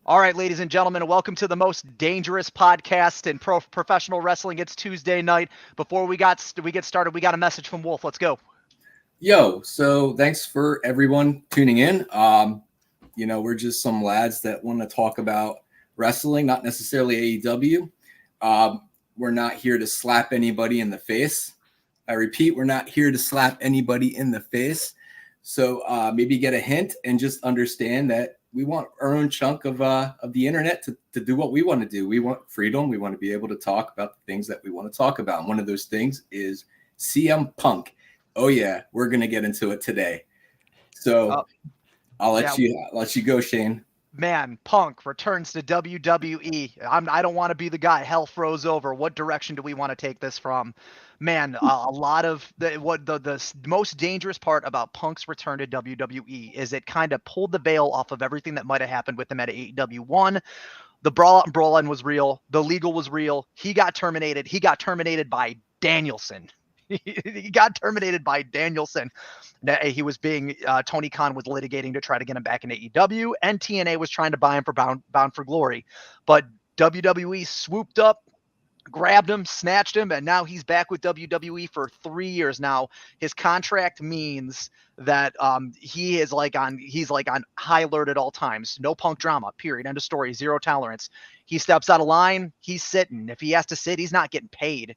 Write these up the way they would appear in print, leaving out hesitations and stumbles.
All right, ladies and gentlemen, welcome to the most dangerous podcast in professional wrestling. It's Tuesday night. Before we get started, we got a message from Wolf. Let's go. Yo, so thanks for everyone tuning in. We're just some lads that want to talk about wrestling, not necessarily AEW. We're not here to slap anybody in the face. I repeat, we're not here to slap anybody in the face. So maybe get a hint and just understand that we want our own chunk of the internet to do what we want to do. We want freedom. We want to be able to talk about the things that we want to talk about. And one of those things is CM Punk. Oh yeah, we're gonna get into it today. So I'll let you go, Shane. Man, Punk returns to WWE. I don't want to be the guy. Hell froze over. What direction do we want to take this from? Man, a lot of the most dangerous part about Punk's return to WWE is it kind of pulled the veil off of everything that might have happened with him at AEW. One, the brawl out and brawl in was real. The legal was real. He got terminated. He got terminated by Danielson. He got terminated by Danielson. He was being Tony Khan was litigating to try to get him back in AEW, and TNA was trying to buy him for Bound for Glory. But WWE swooped up, grabbed him, snatched him, and now he's back with WWE for 3 years now. His contract means that he's on high alert at all times. No Punk drama, period. End of story. Zero tolerance. He steps out of line, he's sitting. If he has to sit, he's not getting paid.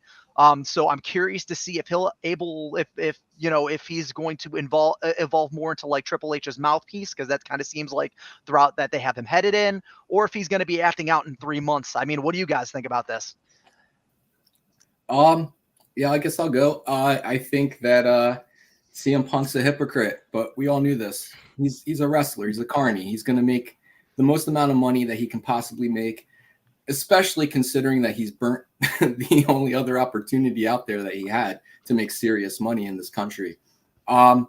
So I'm curious to see if if he's going to evolve more into like Triple H's mouthpiece, because that kind of seems like throughout that they have him headed in, or if he's going to be acting out in 3 months. I mean, what do you guys think about this? Yeah, I guess I'll go. I think that CM Punk's a hypocrite, but we all knew this. He's a wrestler. He's a carny. He's going to make the most amount of money that he can possibly make, especially considering that he's burnt the only other opportunity out there that he had to make serious money in this country. I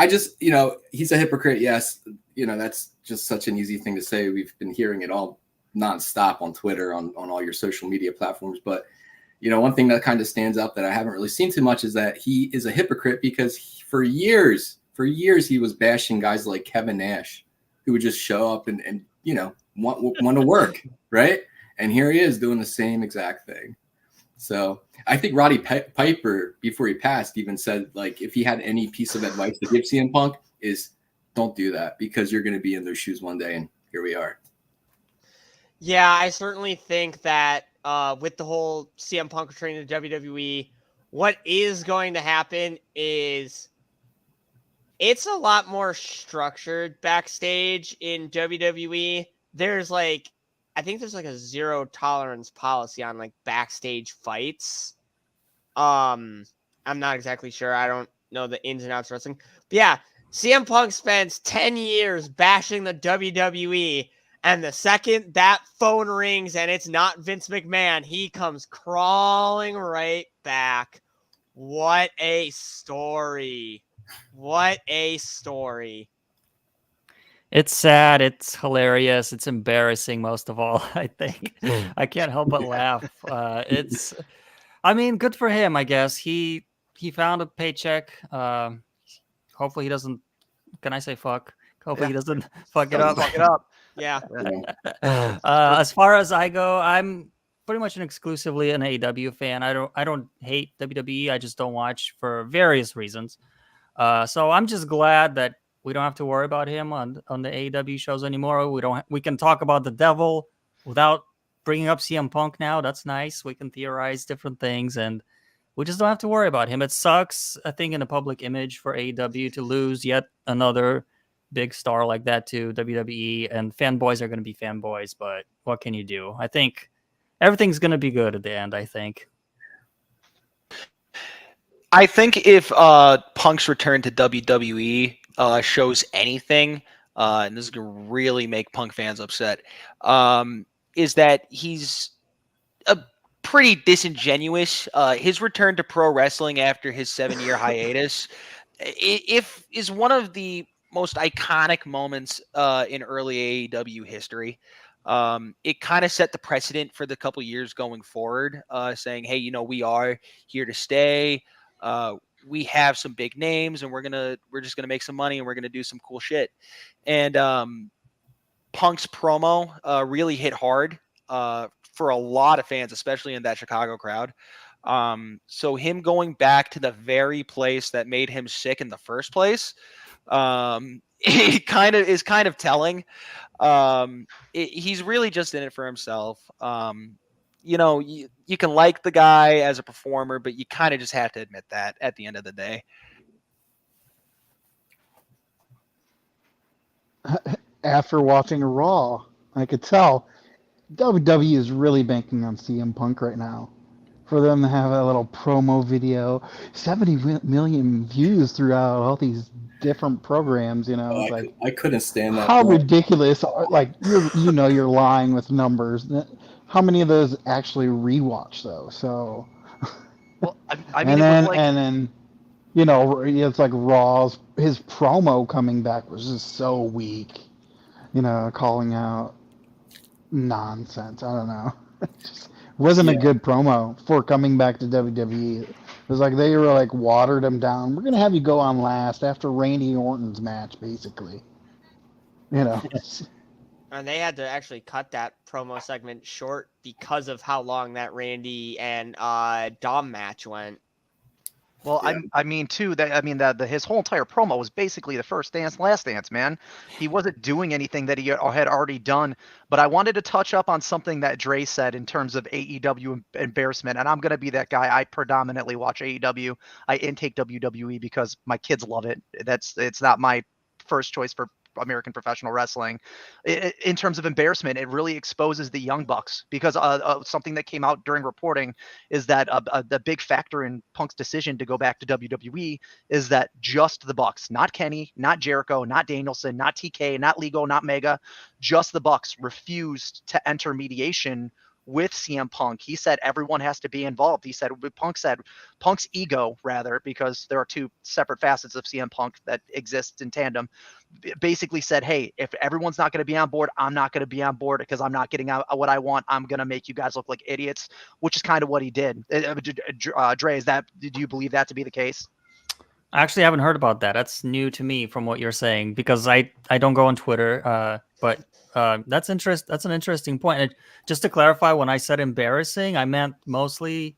just, he's a hypocrite. Yes. That's just such an easy thing to say. We've been hearing it all nonstop on Twitter, on all your social media platforms. But, one thing that kind of stands out that I haven't really seen too much is that he is a hypocrite because for years, he was bashing guys like Kevin Nash, who would just show up and want to work, right? And here he is doing the same exact thing. So I think Roddy Piper, before he passed, even said, like, if he had any piece of advice to give CM Punk is don't do that, because you're going to be in their shoes one day. And here we are. Yeah, I certainly think that with the whole CM Punk returning to WWE, what is going to happen is it's a lot more structured backstage in WWE. I think there's like a zero tolerance policy on like backstage fights. I'm not exactly sure. I don't know the ins and outs of wrestling. But yeah, CM Punk spends 10 years bashing the WWE, and the second that phone rings and it's not Vince McMahon, he comes crawling right back. What a story. What a story. It's sad. It's hilarious. It's embarrassing, most of all, I think. I can't help but laugh. Good for him, I guess. He found a paycheck. Hopefully he doesn't, can I say fuck? Hopefully he doesn't fuck it up. Fuck it up. Yeah. As far as I go, I'm pretty much exclusively an AEW fan. I don't hate WWE. I just don't watch for various reasons. So I'm just glad that we don't have to worry about him on the AEW shows anymore. We can talk about the devil without bringing up CM Punk now. That's nice. We can theorize different things, and we just don't have to worry about him. It sucks, I think, in the public image for AEW to lose yet another big star like that to WWE, and fanboys are going to be fanboys, but what can you do? I think everything's going to be good at the end, I think. I think if Punk's return to WWE shows anything, and this is going to really make Punk fans upset, is that he's a pretty disingenuous. His return to pro wrestling after his 7-year hiatus is one of the most iconic moments in early AEW history. It kind of set the precedent for the couple years going forward, saying, hey, we are here to stay. We have some big names, and we're just gonna make some money, and we're gonna do some cool shit. And Punk's promo really hit hard for a lot of fans, especially in that Chicago crowd. So him going back to the very place that made him sick in the first place, it is kind of telling. He's really just in it for himself. You can like the guy as a performer, but you kind of just have to admit that at the end of the day. After watching Raw, I could tell WWE is really banking on CM Punk right now. For them to have a little promo video, 70 million views throughout all these different programs, it's like I couldn't stand that. how ridiculous! Like you're lying with numbers. How many of those actually rewatch though? So, Well, I mean, and then it's like his promo coming back was just so weak. Calling out nonsense. I don't know. It just wasn't a good promo for coming back to WWE. It was like they were like watered him down. We're gonna have you go on last after Randy Orton's match, basically. And they had to actually cut that promo segment short because of how long that Randy and Dom match went. Well, I mean too that his whole entire promo was basically the first dance, last dance, man. He wasn't doing anything that he had already done. But I wanted to touch up on something that Dre said in terms of AEW embarrassment, and I'm gonna be that guy. I predominantly watch AEW. I intake WWE because my kids love it. It's not my first choice for American professional wrestling. In terms of embarrassment, it really exposes the Young Bucks because something that came out during reporting is that the big factor in Punk's decision to go back to WWE is that just the Bucks, not Kenny, not Jericho, not Danielson, not TK, not Ligo, not Mega, just the Bucks refused to enter mediation with CM Punk. He said everyone has to be involved. He said Punk's ego, rather, because there are two separate facets of CM Punk that exist in tandem, basically said, hey, if everyone's not going to be on board, I'm not going to be on board because I'm not getting out what I want. I'm going to make you guys look like idiots, which is kind of what he did. Dre, do you believe that to be the case? I actually haven't heard about that. That's new to me from what you're saying because I don't go on Twitter, but that's an interesting point. And just to clarify, when I said embarrassing, I meant mostly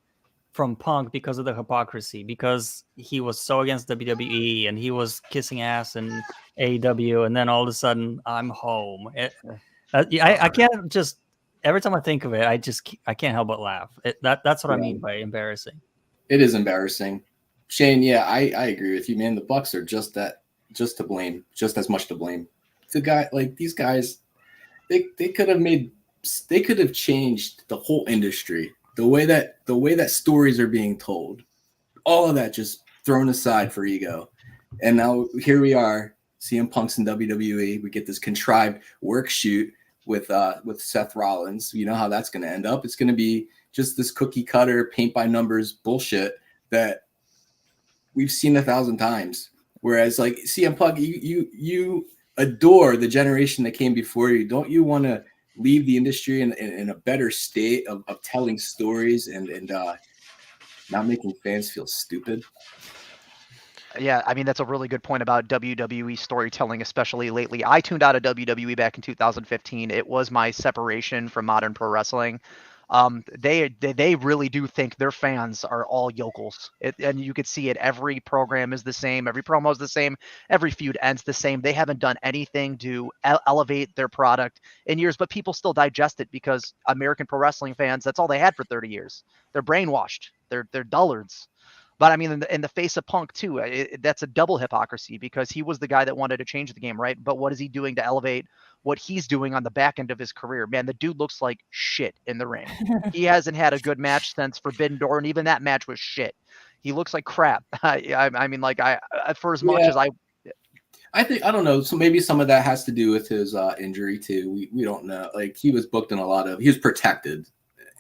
from Punk because of the hypocrisy, because he was so against WWE and he was kissing ass in AEW, and then all of a sudden I'm home. I can't just every time I think of it, I can't help but laugh. That's what I mean by embarrassing. It is embarrassing. Shane, yeah, I agree with you, man. The Bucks are just to blame, just as much to blame. These guys, they could have changed the whole industry. The way that stories are being told, all of that just thrown aside for ego. And now here we are, CM Punk's in WWE. We get this contrived work shoot with Seth Rollins. You know how that's going to end up. It's going to be just this cookie cutter, paint by numbers bullshit that we've seen 1,000 times. Whereas like CM Punk, you adore the generation that came before you. Don't you want to leave the industry in a better state of telling stories and not making fans feel stupid? Yeah, I mean, that's a really good point about WWE storytelling, especially lately. I tuned out of WWE back in 2015. It was my separation from modern pro wrestling. They really do think their fans are all yokels, and you could see it. Every program is the same. Every promo is the same. Every feud ends the same. They haven't done anything to elevate their product in years, but people still digest it because American pro wrestling fans, that's all they had for 30 years. They're brainwashed. They're dullards. But I mean, in the face of Punk too, that's a double hypocrisy because he was the guy that wanted to change the game, right? But what is he doing to elevate what he's doing on the back end of his career? Man, the dude looks like shit in the ring. He hasn't had a good match since Forbidden Door, and even that match was shit. He looks like crap. I mean, like for as much as I think, I don't know. So maybe some of that has to do with his injury too. We don't know. Like he was booked in he was protected,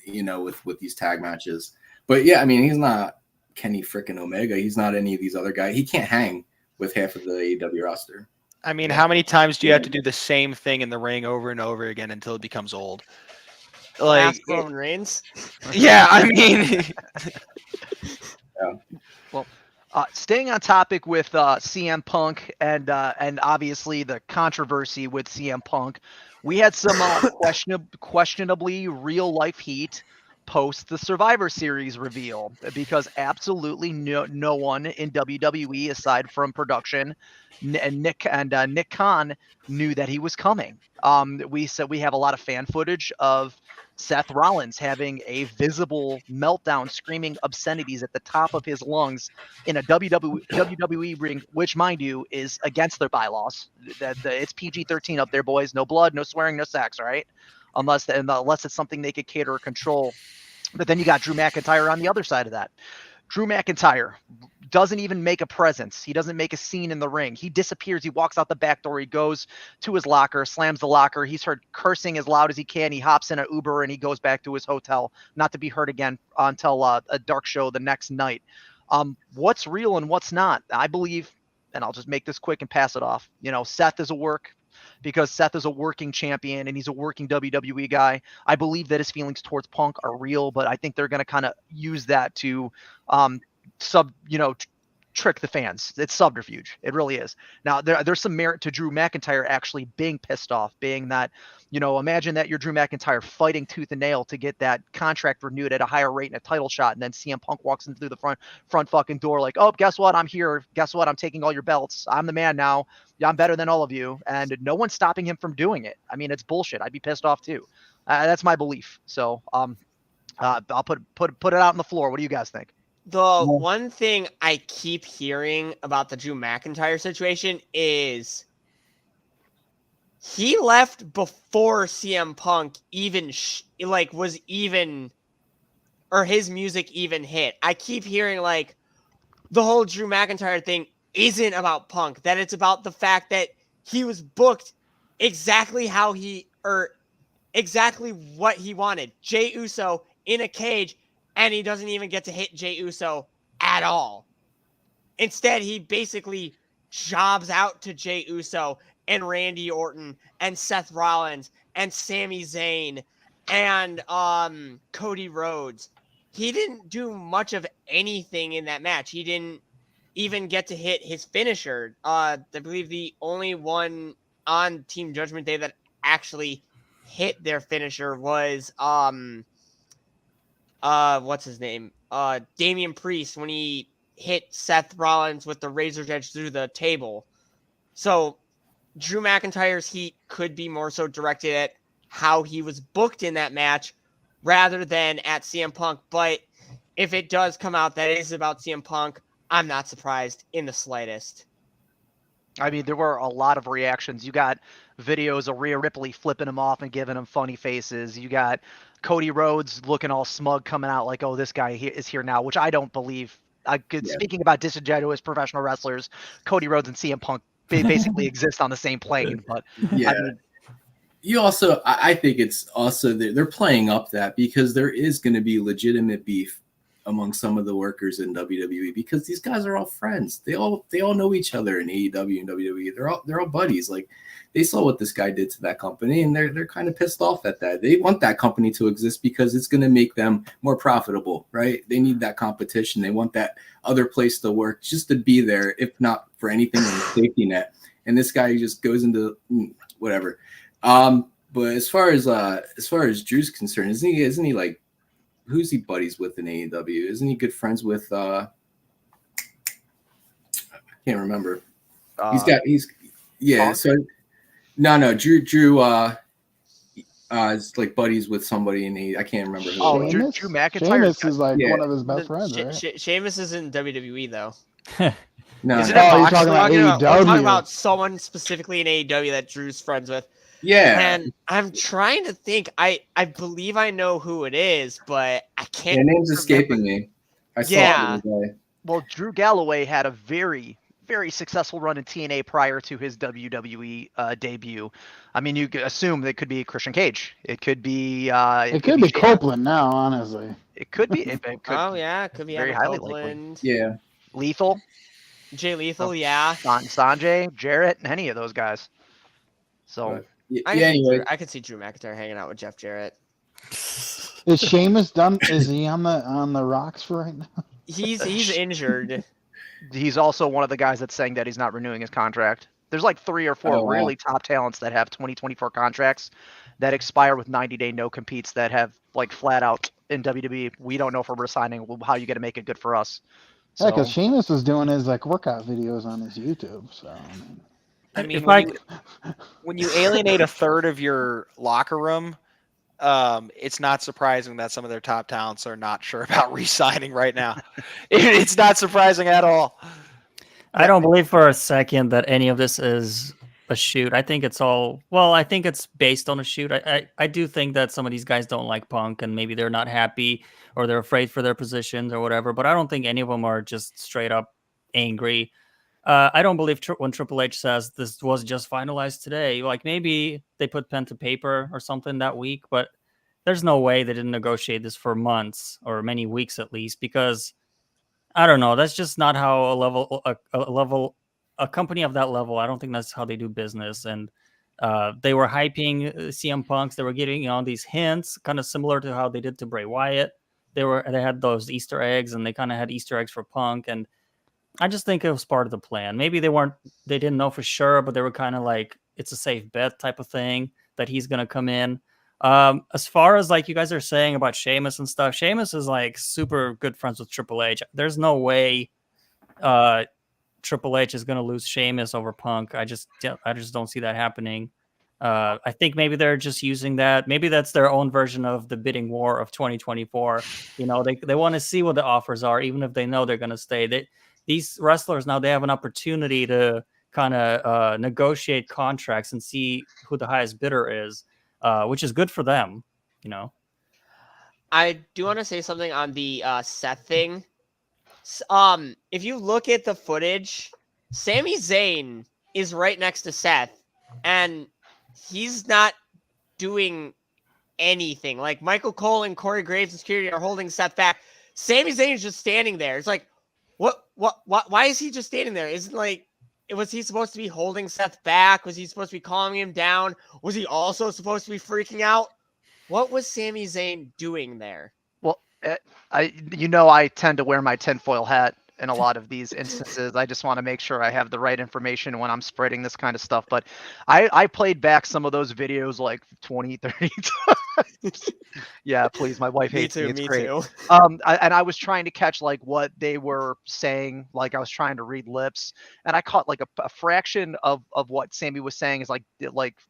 with these tag matches. But yeah, I mean, he's not Kenny frickin' Omega. He's not any of these other guys. He can't hang with half of the AEW roster. I mean, how many times do you have to do the same thing in the ring over and over again until it becomes old? Like Ask Roman Reigns. Yeah, I mean, Well, Staying on topic with CM Punk and obviously the controversy with CM Punk, we had some questionably real life heat post the Survivor Series reveal because absolutely no one in WWE aside from production and Nick Khan knew that he was coming. We said we have a lot of fan footage of Seth Rollins having a visible meltdown, screaming obscenities at the top of his lungs in a WWE ring, which, mind you, is against their bylaws. It's PG-13 up there, boys. No blood, no swearing, no sex, all right? Unless it's something they could cater or control. But then you got Drew McIntyre on the other side of that. Drew McIntyre doesn't even make a presence. He doesn't make a scene in the ring. He disappears. He walks out the back door. He goes to his locker, slams the locker. He's heard cursing as loud as he can. He hops in an Uber and he goes back to his hotel, not to be heard again until a dark show the next night. What's real and what's not? I believe, and I'll just make this quick and pass it off. Seth is a work because Seth is a working champion and he's a working WWE guy. I believe that his feelings towards Punk are real, but I think they're going to kind of use that to trick the fans. It's subterfuge. It really is. Now there's some merit to Drew McIntyre actually being pissed off, being that, imagine that you're Drew McIntyre fighting tooth and nail to get that contract renewed at a higher rate and a title shot. And then CM Punk walks in through the front fucking door like, oh, guess what? I'm here. Guess what? I'm taking all your belts. I'm the man now. Yeah, I'm better than all of you. And no one's stopping him from doing it. I mean, it's bullshit. I'd be pissed off too. That's my belief. So I'll put it out on the floor. What do you guys think? The one thing I keep hearing about the Drew McIntyre situation is he left before CM Punk even or his music even hit. I keep hearing like the whole Drew McIntyre thing isn't about Punk, that it's about the fact that he was booked exactly exactly what he wanted. Jey Uso in a cage, and he doesn't even get to hit Jey Uso at all. Instead, he basically jobs out to Jey Uso and Randy Orton and Seth Rollins and Sami Zayn and Cody Rhodes. He didn't do much of anything in that match. He didn't even get to hit his finisher. I believe the only one on Team Judgment Day that actually hit their finisher was what's his name? Damian Priest, when he hit Seth Rollins with the razor's edge through the table. So Drew McIntyre's heat could be more so directed at how he was booked in that match rather than at CM Punk. But if it does come out that it is about CM Punk, I'm not surprised in the slightest. I mean, there were a lot of reactions. You got videos of Rhea Ripley flipping him off and giving him funny faces. You got Cody Rhodes looking all smug coming out like, oh, this guy is here now, which I don't believe. Speaking about disingenuous professional wrestlers, Cody Rhodes and CM Punk basically exist on the same plane. But yeah. I mean, I think it's also they're playing up that because there is going to be legitimate beef among some of the workers in WWE because these guys are all friends. They all know each other in AEW and WWE. They're all buddies. Like they saw what this guy did to that company and they're kind of pissed off at that. They want that company to exist because it's going to make them more profitable, right? They need that competition. They want that other place to work just to be there, if not for anything in the safety net. And this guy just goes into whatever. But as far as Drew's concerned, isn't he like, who's he buddies with in AEW? Isn't he good friends with I can't remember. Punk? So no, Drew is like buddies with somebody in AEW. I can't remember who. Oh, Drew McIntyre is like one of his best friends, right? Sheamus is in WWE though. No, Isn't you're talking about we're talking AEW. about someone specifically in AEW that Drew's friends with. Yeah. And I'm trying to think. I believe I know who it is, but I can't. Their name's escaping me. I saw it the other day. Well, Drew Galloway had a very, very successful run in TNA prior to his WWE debut. I mean, you could assume it could be Christian Cage. It could be. It could be Copeland now, honestly. It could be. It could, it could be very Adam highly Copeland. Yeah. Lethal. Jay Lethal, yeah. Sanjay, Jarrett, any of those guys. So. Anyway, I could see Drew McIntyre hanging out with Jeff Jarrett. Is Sheamus done? Is he on the rocks for right now? He's injured. He's also one of the guys that's saying that he's not renewing his contract. There's like 3 or 4 Oh, wow. really top talents that have 2024 contracts that expire with 90-day no competes that have like flat out in WWE. We don't know if we're resigning. How you going to make it good for us? Yeah, because So Sheamus is doing his like workout videos on his YouTube. So I mean, If I when you alienate a third of your locker room, it's not surprising that some of their top talents are not sure about re-signing right now. It's not surprising at all. I don't believe for a second that any of this is a shoot. I think it's all, well, I think it's based on a shoot. I do think that some of these guys don't like Punk and maybe they're not happy or they're afraid for their positions or whatever, but I don't think any of them are just straight up angry. I don't believe when Triple H says this was just finalized today. Like maybe they put pen to paper or something that week, but there's no way they didn't negotiate this for months or many weeks at least, because I don't know. That's just not how a company of that level. I don't think that's how they do business. And they were hyping CM Punks. They were getting these hints, kind of similar to how they did to Bray Wyatt. They had those Easter eggs, and they kind of had Easter eggs for Punk. And I just think it was part of the plan. Maybe they didn't know for sure, but they were kind of like it's a safe bet type of thing that he's gonna come in. As far as like you guys are saying about Sheamus and stuff, Sheamus is like super good friends with Triple H. There's no way Triple H is going to lose Sheamus over Punk. I just don't see that happening. I think maybe they're just using that. Maybe that's their own version of the bidding war of 2024. They want to see what the offers are, even if they know they're going to stay. These wrestlers now, they have an opportunity to kind of negotiate contracts and see who the highest bidder is, which is good for them. I do want to say something on the Seth thing. If you look at the footage, Sami Zayn is right next to Seth, and he's not doing anything. Like Michael Cole and Corey Graves and security are holding Seth back. Sami Zayn is just standing there. It's like, what? Why is he just standing there? Isn't like, was he supposed to be holding Seth back? Was he supposed to be calming him down? Was he also supposed to be freaking out? What was Sami Zayn doing there? Well, I tend to wear my tinfoil hat in a lot of these instances. I just want to make sure I have the right information when I'm spreading this kind of stuff. But I played back some of those videos like 20, 30 times. Yeah, please. My wife hates me. It's great. Too. I was trying to catch like what they were saying. Like I was trying to read lips, and I caught like a fraction of what Sammy was saying. Is like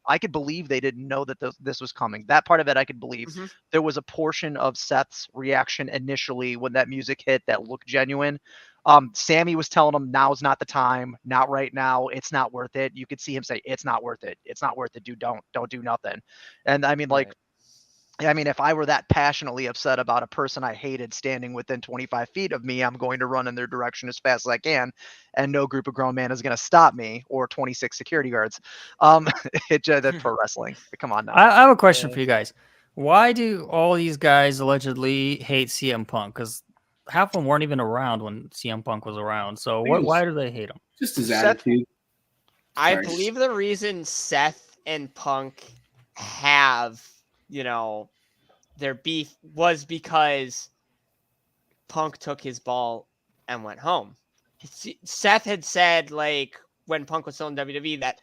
I could believe they didn't know that this was coming. That part of it I could believe. Mm-hmm. There was a portion of Seth's reaction initially when that music hit that looked genuine. Sammy was telling him now's not the time, not right now. It's not worth it. You could see him say, it's not worth it. It's not worth it. Dude, don't do nothing. And I mean, like, right. I mean, if I were that passionately upset about a person I hated standing within 25 feet of me, I'm going to run in their direction as fast as I can, and no group of grown men is going to stop me, or 26 security guards. That's pro wrestling. Come on now. I have a question for you guys. Why do all these guys allegedly hate CM Punk? Because half of them weren't even around when CM Punk was around. So why do they hate him? Just his attitude. I believe the reason Seth and Punk have, their beef was because Punk took his ball and went home. Seth had said, like, when Punk was still in WWE, that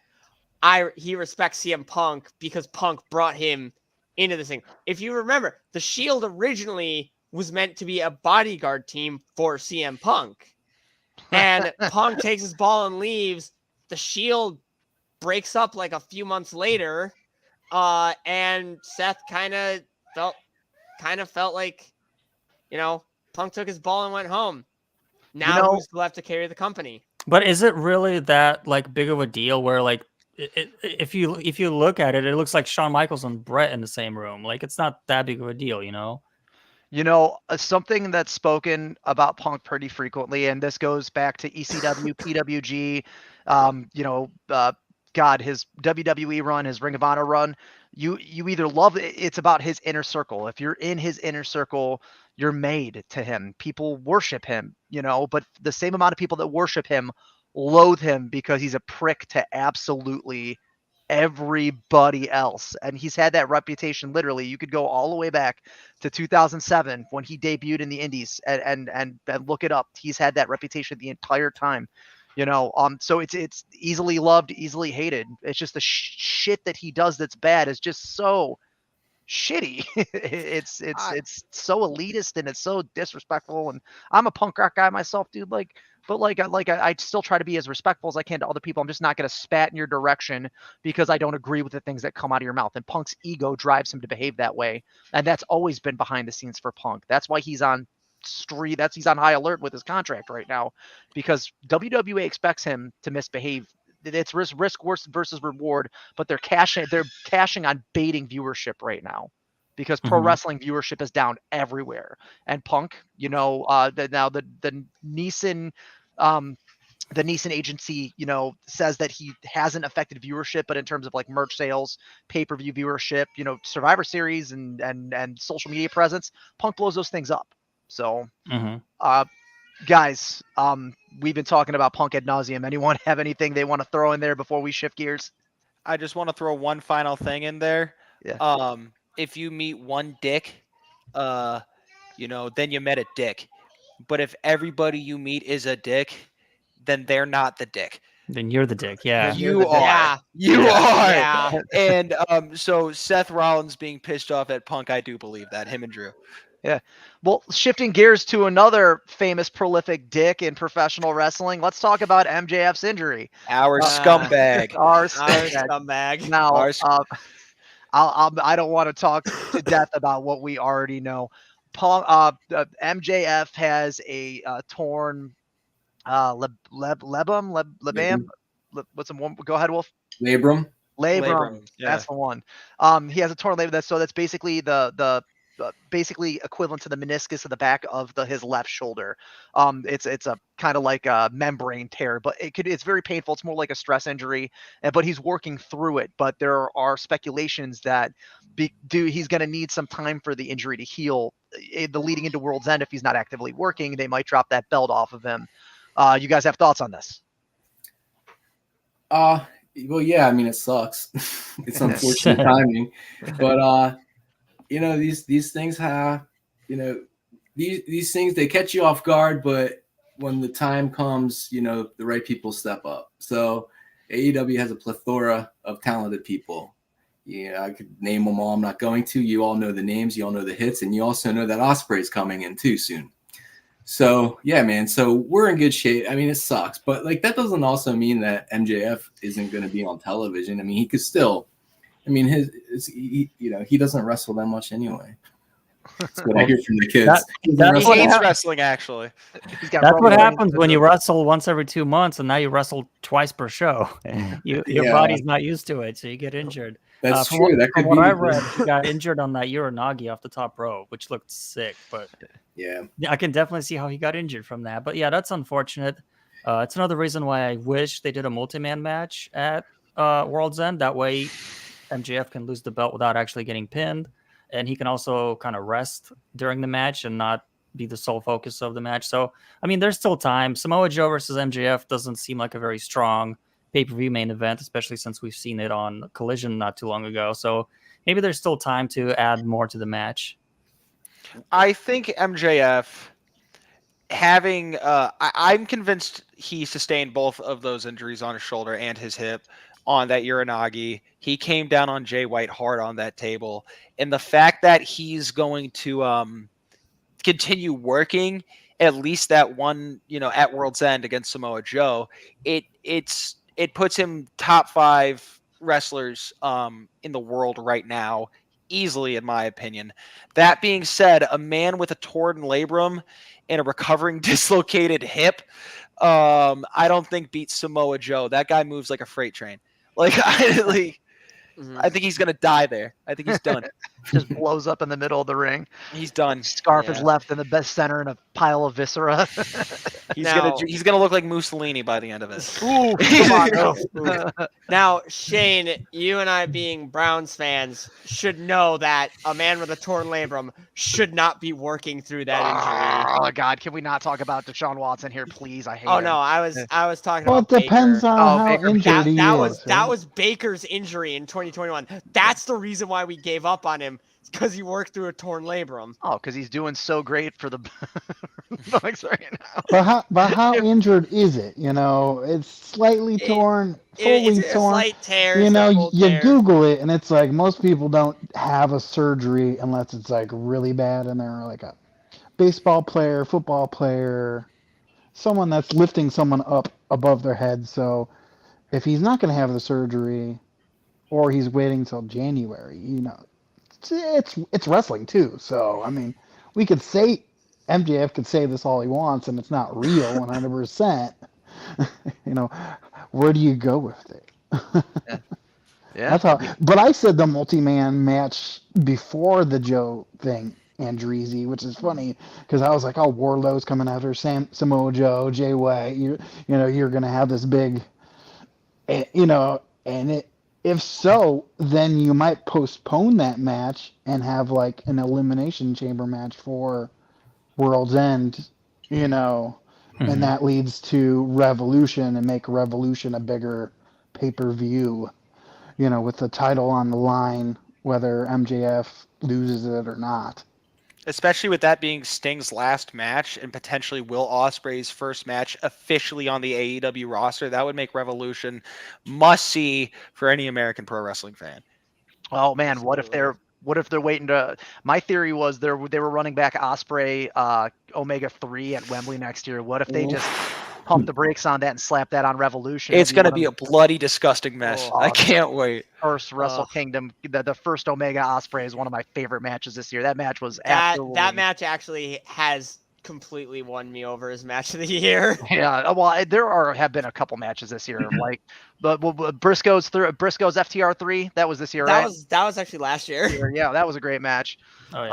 he respects CM Punk because Punk brought him into this thing. If you remember, the Shield originally was meant to be a bodyguard team for CM Punk. And Punk takes his ball and leaves. The Shield breaks up like a few months later. And Seth kind of felt like, Punk took his ball and went home. Now who's left to carry the company? But is it really that like big of a deal where like if you look at it, it looks like Shawn Michaels and Brett in the same room. Like it's not that big of a deal, Something that's spoken about Punk pretty frequently, and this goes back to ECW, PWG, his WWE run, his Ring of Honor run. You either love it, it's about his inner circle. If you're in his inner circle, you're made to him. People worship him, but the same amount of people that worship him loathe him because he's a prick to absolutely everybody else. And he's had that reputation literally. You could go all the way back to 2007 when he debuted in the Indies and look it up. He's had that reputation the entire time. So it's easily loved, easily hated. It's just the shit that he does that's bad is just so shitty. it's so elitist and it's so disrespectful. And I'm a punk rock guy myself, dude. I still try to be as respectful as I can to other people. I'm just not going to spat in your direction because I don't agree with the things that come out of your mouth. And Punk's ego drives him to behave that way, and that's always been behind the scenes for Punk. That's why he's on he's on high alert with his contract right now, because WWE expects him to misbehave. It's risk versus reward, but they're cashing on baiting viewership right now, because pro wrestling viewership is down everywhere. And Punk, the Neeson agency, says that he hasn't affected viewership, but in terms of like merch sales, pay-per-view viewership, Survivor Series and social media presence, Punk blows those things up. So, guys, we've been talking about Punk ad nauseum. Anyone have anything they want to throw in there before we shift gears? I just want to throw one final thing in there. Yeah. If you meet one dick, then you met a dick. But if everybody you meet is a dick, then they're not the dick. Then you're the dick. Yeah. You are. Yeah. You are. Yeah. And so Seth Rollins being pissed off at Punk, I do believe that. Him and Drew. Yeah. Well, shifting gears to another famous prolific dick in professional wrestling, let's talk about MJF's injury. Our scumbag. Our scumbag. Now, I don't want to talk to death about what we already know. MJF has a torn labrum. What's the one? Go ahead, Wolf. Labrum. Labrum. Yeah. That's the one. He has a torn labrum. That's basically the basically equivalent to the meniscus of the back of his left shoulder. It's a kind of like a membrane tear, but it's very painful. It's more like a stress injury, but he's working through it. But there are speculations that he's going to need some time for the injury to heal. Leading into World's End, if he's not actively working, they might drop that belt off of him. You guys have thoughts on this? Well, yeah. I mean, it sucks. It's unfortunate timing, but these things have, these things, they catch you off guard, but when the time comes, the right people step up. So AEW has a plethora of talented people. Yeah, I could name them all. I'm not going to. You all know the names. You all know the hits. And you also know that Ospreay's coming in too soon. So, yeah, man. So we're in good shape. I mean, it sucks. But, that doesn't also mean that MJF isn't going to be on television. I mean, he could still – I mean, he doesn't wrestle that much anyway. That's what I hear from the kids. He hates wrestling, actually. That's what happens when you wrestle once every 2 months, and now you wrestle twice per show. Your body's not used to it, so you get injured. That's true. From what I read, he got injured on that Uranagi off the top rope, which looked sick. But yeah, I can definitely see how he got injured from that. But yeah, that's unfortunate. It's another reason why I wish they did a multi-man match at World's End. That way MJF can lose the belt without actually getting pinned, and he can also kind of rest during the match and not be the sole focus of the match. So, I mean, there's still time. Samoa Joe versus MJF doesn't seem like a very strong pay-per-view main event, especially since we've seen it on Collision not too long ago. So maybe there's still time to add more to the match. I think MJF having I'm convinced he sustained both of those injuries on his shoulder and his hip on that Uranagi. He came down on Jay White hard on that table. And the fact that he's going to continue working at least that one, at World's End against Samoa Joe, it puts him top 5 wrestlers in the world right now, easily, in my opinion. That being said, a man with a torn labrum and a recovering dislocated hip, I don't think beats Samoa Joe. That guy moves like a freight train. I think he's gonna die there. I think he's done. just blows up in the middle of the ring. He's done. Scarf is Yeah. left in the best center in a pile of viscera. He's gonna look like Mussolini by the end of it. Ooh, come on. Now, Shane, you and I being Browns fans should know that a man with a torn labrum should not be working through that injury. Oh God, can we not talk about Deshaun Watson here, please? I hate Oh him. no, I was talking Well, it about depends Baker. on how Baker. injured he That is. was Baker's injury in 2021. That's the reason why we gave up on him. It's because he worked through a torn labrum. Oh, because he's doing so great for the Bucks right now. But how injured is it? You know, it's slightly torn, fully It's a torn. slight tear. You it's a know, full you tear. Google it, and it's like most people don't have a surgery unless it's like really bad, and they're like a baseball player, football player, someone that's lifting someone up above their head. So if he's not going to have the surgery, or he's waiting till January, you know, it's wrestling too. So I mean, we could say MJF could say this all he wants, and it's not real 100%. You know, where do you go with it? Yeah. That's how. But I said the multi-man match before the Joe thing, Andreezy, which is funny because I was like, oh, Wardlow's coming after Samoa Joe, Jay White. You're gonna have this big, you know, and if so, then you might postpone that match and have like an elimination chamber match for World's End, you know, and that leads to Revolution and make Revolution a bigger pay-per-view, you know, with the title on the line, whether MJF loses it or not. Especially with that being Sting's last match and potentially Will Ospreay's first match officially on the AEW roster, that would make Revolution must see for any American pro wrestling fan. Oh man, what if they're waiting to? My theory was they were running back Osprey Omega 3 at Wembley next year. What if they just pump the brakes on that and slap that on Revolution? It's going to be a bloody, disgusting mess. Oh, I can't wait. First Wrestle Kingdom, the first Omega Osprey is one of my favorite matches this year. That match was That absolutely. match actually has completely won me over as match of the year. Yeah, well, there have been a couple matches this year, like Briscoe's FTR 3. That was this year, right? That was actually last year. Yeah, that was a great match. Oh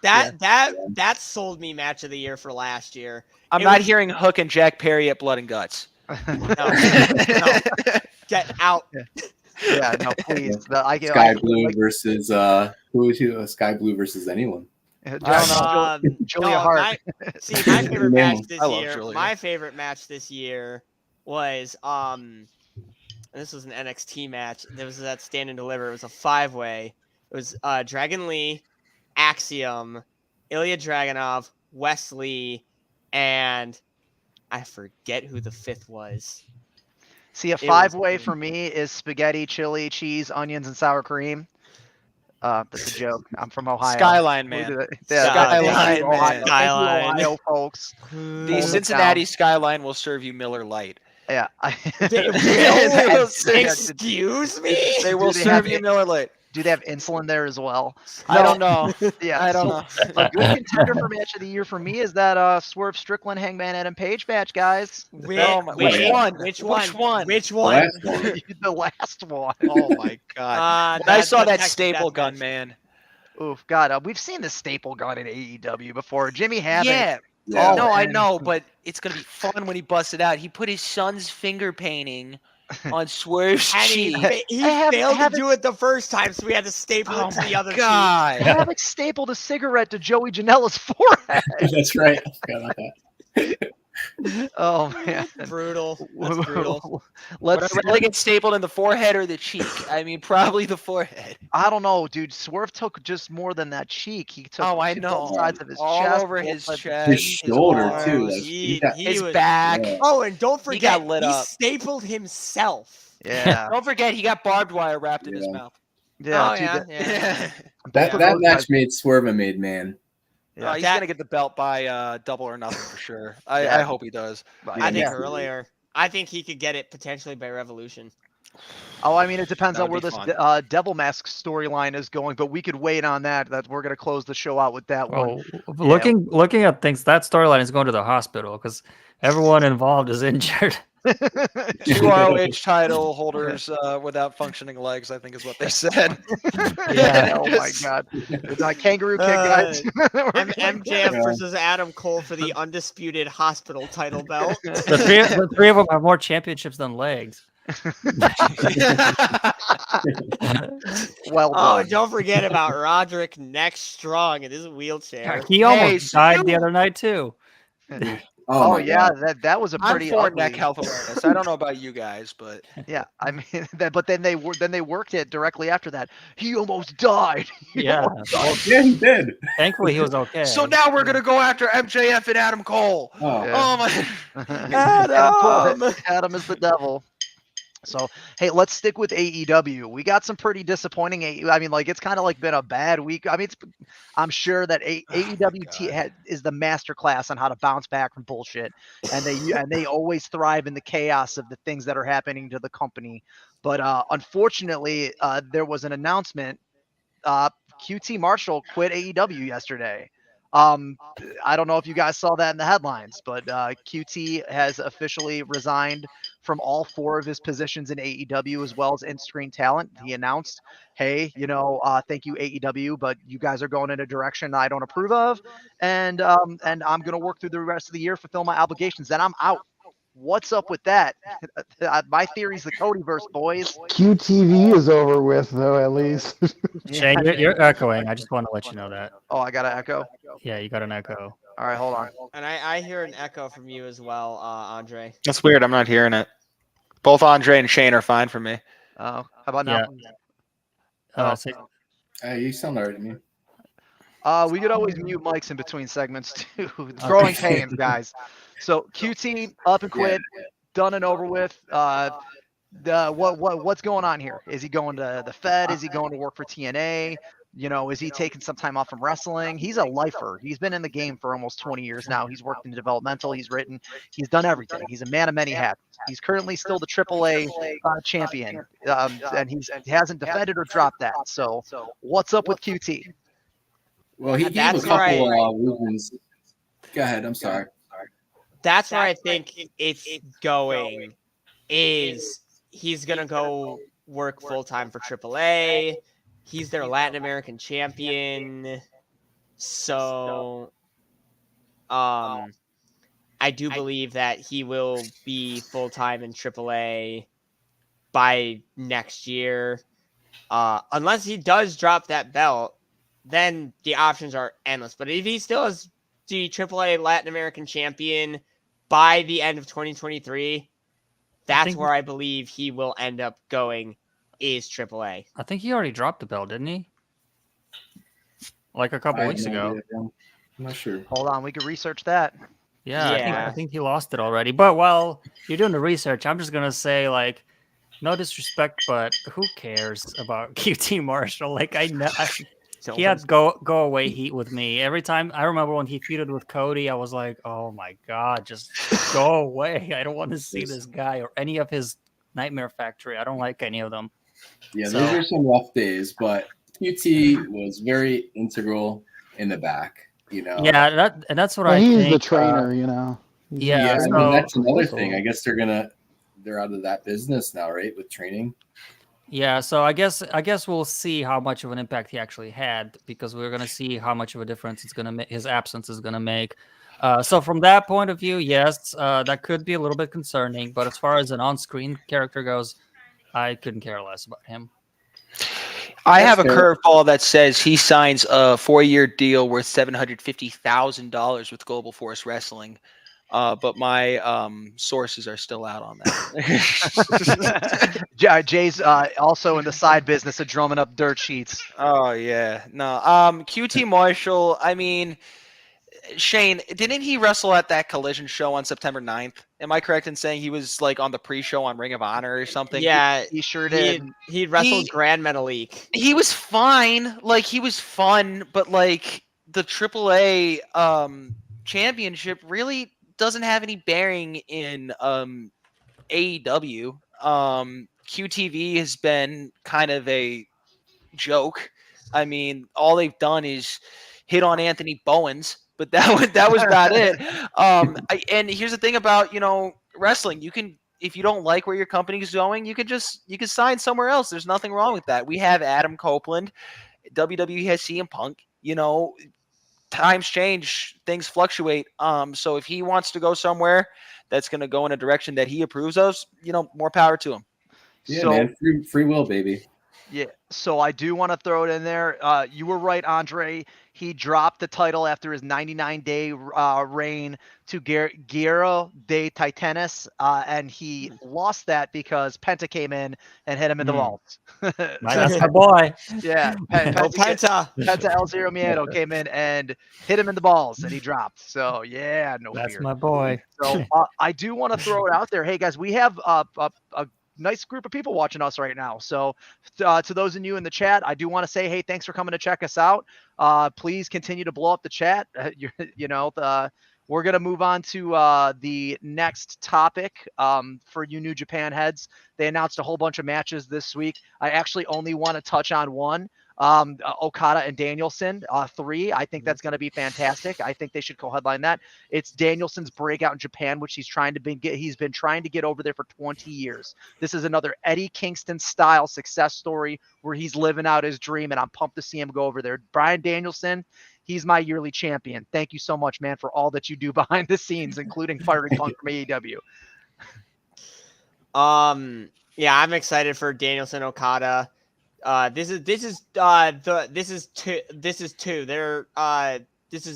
yeah. That sold me match of the year for last year. I'm not hearing Hook and Jack Perry at Blood and Guts. No. Get out. Yeah, no, please. Sky Blue versus Sky Blue versus anyone. Julia Hart. My favorite match this I love year. Julia. My favorite match this year was and this was an NXT match. There was that Stand and Deliver. It was a 5-way. It was Dragon Lee, Axiom, Ilya Dragunov, Wesley, and I forget who the fifth was. See, a 5-way for me is spaghetti, chili, cheese, onions, and sour cream. That's a joke. I'm from Ohio. Skyline Man. Skyline Man. Skyline. Ohio folks. The Cincinnati Skyline will serve you Miller Lite. Yeah. Excuse me? They will Do they serve have you it? Miller Lite. Do they have insulin there as well? I don't know. Yeah, I don't know. A good contender for match of the year for me is that Swerve Strickland Hangman Adam Page match, guys. Which one? Which one? The last one. Oh my god! I saw that staple gun, man. Oof, God, we've seen the staple gun in AEW before. Jimmy Havoc. Yeah. Yeah. No, I know, but it's gonna be fun when he busts it out. He put his son's finger painting on Swerve's And cheek. he failed to do it the first time, so we had to staple it to the other God. Havoc stapled a cigarette to Joey Janela's forehead. That's right. I forgot about that. Oh man, cheek. Brutal. That's brutal. Would Let's. I rather get stapled in the forehead or the cheek? I mean, probably the forehead. I don't know, dude. Swerve took just more than that cheek. He took I both know. sides of his All chest, over both his sides- chest, His shoulder arms, too. Like, He his was- back. Yeah. Oh, and don't forget, got lit up. stapled himself. Yeah, Don't forget, he got barbed wire wrapped in his Yeah. mouth. yeah, Oh, dude, yeah, that- yeah. That Yeah. match made Swerve a made man. Yeah. Oh, he's That- gonna get the belt by Double or Nothing for sure. I Yeah. hope he does. I think Yeah. earlier. I think he could get it potentially by Revolution. Oh, I mean, it depends That on where would this be fun. Devil Mask storyline is going, but we could wait on that. That we're gonna close the show out with that one. Looking at things, that storyline is going to the hospital because everyone involved is injured. 2 ROH title holders without functioning legs, I think is what they said. Yeah. Oh my God. It's like kangaroo kick, guys. MJF versus Adam Cole for the undisputed hospital title belt. The three of them have more championships than legs. Well Oh, done. don't forget about Roderick Neck Strong in his wheelchair. He almost died the other night too. Oh my yeah, God. that was a I'm pretty for ugly. neck health awareness. I don't know about you guys, but Yeah, I mean, but then they worked it directly after that. He almost died. Yeah. Yeah, he did. Thankfully, he was okay. so now we're gonna go after MJF and Adam Cole. Oh, Yeah. Oh my! Adam is the devil. So hey, let's stick with AEW. We got some pretty disappointing. I mean, like it's kind of like been a bad week. I mean, I'm sure that AEW is the master class on how to bounce back from bullshit, and they always thrive in the chaos of the things that are happening to the company. But unfortunately, there was an announcement. QT Marshall quit AEW yesterday. I don't know if you guys saw that in the headlines, but QT has officially resigned from all 4 of his positions in AEW as well as in-screen talent. He announced, hey, thank you AEW, but you guys are going in a direction I don't approve of, and I'm going to work through the rest of the year, fulfill my obligations, and I'm out. What's up with that? My theory's the Codyverse, boys. QTV is over with, though, at least. Shane, you're echoing. I just want to let you know that. Oh, I got to echo? Yeah, you got an echo. All right, hold on. And I hear an echo from you as well, Andre. That's weird. I'm not hearing it. Both Andre and Shane are fine for me. Oh, how about now? Yeah. you sound alright to me. We could always mute mics in between segments too. Growing pains, guys. So QT up and quit, done and over with. What's going on here? Is he going to the Fed? Is he going to work for TNA? Is he taking some time off from wrestling? He's a lifer. He's been in the game for almost 20 years now. He's worked in developmental. He's written. He's done everything. He's a man of many hats. He's currently still the AAA champion, and he hasn't defended or dropped that. So what's up with QT? Well, he gave a couple reasons. Go ahead. I'm sorry. That's where I think it's going. Is he's gonna go work full time for AAA? He's their Latin American champion. So, I do believe that he will be full time in AAA by next year. Unless he does drop that belt, then the options are endless. But if he still is the AAA Latin American champion by the end of 2023, that's where I believe he will end up going, is AAA. I think he already dropped the belt, didn't he? Like a couple weeks ago. I'm not sure. Hold on, we could research that. Yeah. I think he lost it already. But while you're doing the research, I'm just gonna say, like, no disrespect, but who cares about QT Marshall? Like, he had go away heat with me every time. I remember when he feuded with Cody, I was like, oh my God, just go away. I don't want to see this guy or any of his Nightmare Factory. I don't like any of them. Yeah, those are some rough days, but QT was very integral in the back, Yeah, that's what I think. He's the trainer, Yeah, I mean, that's another thing. I guess they're out of that business now, right? With training. Yeah, so I guess we'll see how much of an impact he actually had, because we're gonna see how much of a difference his absence is gonna make. So from that point of view, yes, that could be a little bit concerning. But as far as an on-screen character goes, I couldn't care less about him. I have a curveball that says he signs a 4-year deal worth $750,000 with Global Force Wrestling. But my sources are still out on that. Jay's also in the side business of drumming up dirt sheets. Oh yeah, no. QT Marshall. I mean, Shane, didn't he wrestle at that Collision show on September 9th? Am I correct in saying he was like on the pre-show on Ring of Honor or something? Yeah, he sure did. He wrestled Grand Metalik. He was fine. Like, he was fun, but like the AAA championship really doesn't have any bearing in AEW. QTV has been kind of a joke. I mean, all they've done is hit on Anthony Bowens, but that was about it. And here's the thing about wrestling: if you don't like where your company's going, you could sign somewhere else. There's nothing wrong with that. We have Adam Copeland. WWE has CM Punk. You know, times change, things fluctuate. So if he wants to go somewhere that's going to go in a direction that he approves of, you know, more power to him. Yeah, So, man, free will, baby. Yeah, so I do want to throw it in there. You were right, Andre. He dropped the title after his 99-day reign to Guerrero de Titanes, and he lost that because Penta came in and hit him in the balls. That's my boy. Yeah, Penta. Penta El Zero Miedo came in and hit him in the balls, and he dropped. So, yeah, no That's fear. my boy. So I do want to throw it out there. Hey, guys, we have a nice group of people watching us right now. So to those of you in the chat, I do want to say, hey, thanks for coming to check us out. Please continue to blow up the chat. We're going to move on to the next topic for you New Japan heads. They announced a whole bunch of matches this week. I actually only want to touch on one. Okada and Danielson, 3. I think that's going to be fantastic. I think they should co-headline that. It's Danielson's breakout in Japan, which he's been trying to get over there for 20 years. This is another Eddie Kingston style success story where he's living out his dream, and I'm pumped to see him go over there. Bryan Danielson, he's my yearly champion. Thank you so much, man, for all that you do behind the scenes, including firing Punk from AEW. Yeah, I'm excited for Danielson Okada. This is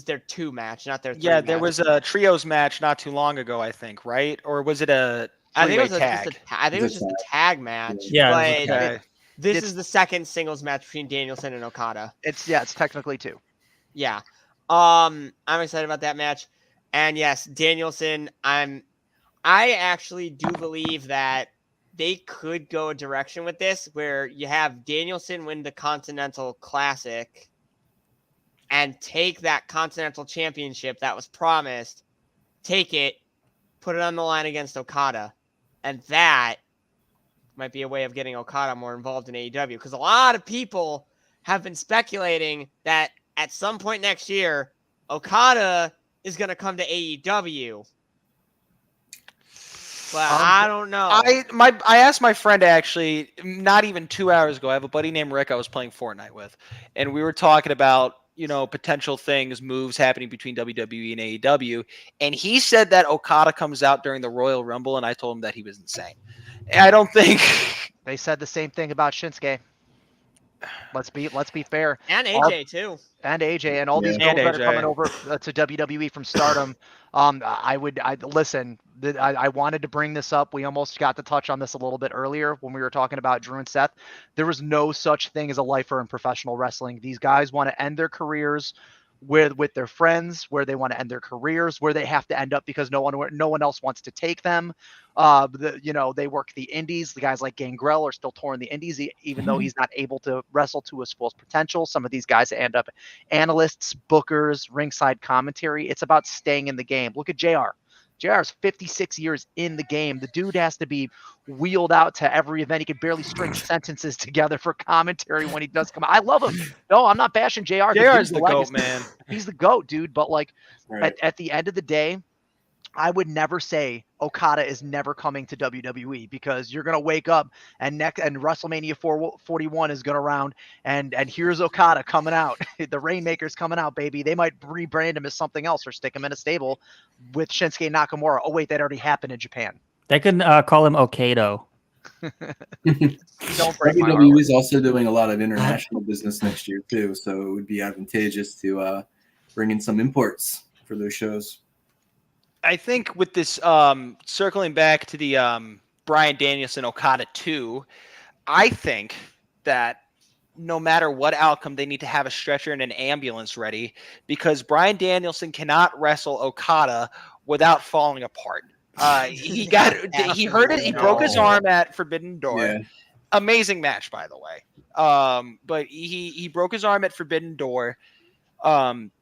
their 2 match, not their 3 Yeah, there match. was a trios match not too long ago, I think, right? Or was it a I think it three-way tag? it was just a tag match. Yeah, but it was a tag. this is the second singles match between Danielson and Okada. It's technically 2. Yeah. I'm excited about that match. And yes, Danielson, I actually do believe that they could go a direction with this where you have Danielson win the Continental Classic and take that Continental Championship that was promised, take it, put it on the line against Okada. And that might be a way of getting Okada more involved in AEW, because a lot of people have been speculating that at some point next year, Okada is going to come to AEW. But I don't know. I asked my friend actually not even 2 hours ago. I have a buddy named Rick I was playing Fortnite with, and we were talking about, you know, potential things, moves happening between WWE and AEW, and he said that Okada comes out during the Royal Rumble, and I told him that he was insane. I don't think They said the same thing about Shinsuke. Let's be fair. And AJ too. And AJ and all these Yeah. girls that are AJ. coming over to WWE from Stardom. I listen. I wanted to bring this up. We almost got to touch on this a little bit earlier when we were talking about Drew and Seth. There was no such thing as a lifer in professional wrestling. These guys want to end their careers with their friends, where they want to end their careers, where they have to end up because no one else wants to take them. They work the indies. The guys like Gangrel are still touring the indies, even though he's not able to wrestle to his full potential. Some of these guys end up analysts, bookers, ringside commentary. It's about staying in the game. Look at JR. JR is 56 years in the game. The dude has to be wheeled out to every event. He can barely string sentences together for commentary when he does come out. I love him. No, I'm not bashing JR. JR is the GOAT, man. He's the GOAT, dude. But like Right. at the end of the day, I would never say Okada is never coming to WWE, because you're gonna wake up and WrestleMania 41 is gonna round, and here's Okada coming out. The Rainmaker's coming out, baby. They might rebrand him as something else or stick him in a stable with Shinsuke Nakamura. Oh wait, that already happened in Japan. They could call him Okado. Don't break my heart. WWE is also doing a lot of international business next year too, so it would be advantageous to bring in some imports for those shows. I think with this circling back to the Bryan Danielson Okada 2, I think that no matter what outcome, they need to have a stretcher and an ambulance ready, because Bryan Danielson cannot wrestle Okada without falling apart. He hurt it. He broke his arm at Forbidden Door. Yeah. Amazing match, by the way. But he broke his arm at Forbidden Door.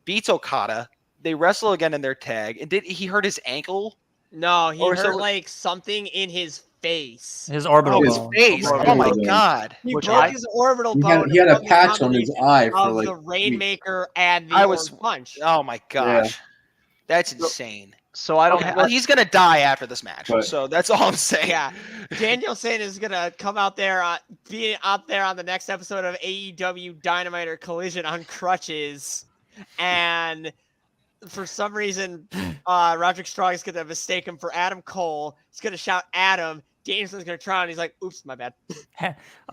Beats Okada. They wrestle again in their tag. And did he hurt his ankle? No, he Or hurt so- like something in his face. His orbital his bone. Face. Orbital Oh my bone. God. He Which broke I- his orbital He bone. had a from the patch on his combination eye for of like the weeks. Rainmaker and the I was- Orange Punch. Oh my gosh. That's insane. So I don't. Okay, well, he's gonna die after this match, But- so that's all I'm saying. Yeah, Danielson is gonna come out there, be out there on the next episode of AEW Dynamite or Collision on crutches, and for some reason, Roderick Strong is gonna mistake him for Adam Cole. He's gonna shout Adam. Danielson's gonna try, and he's like, "Oops, my bad."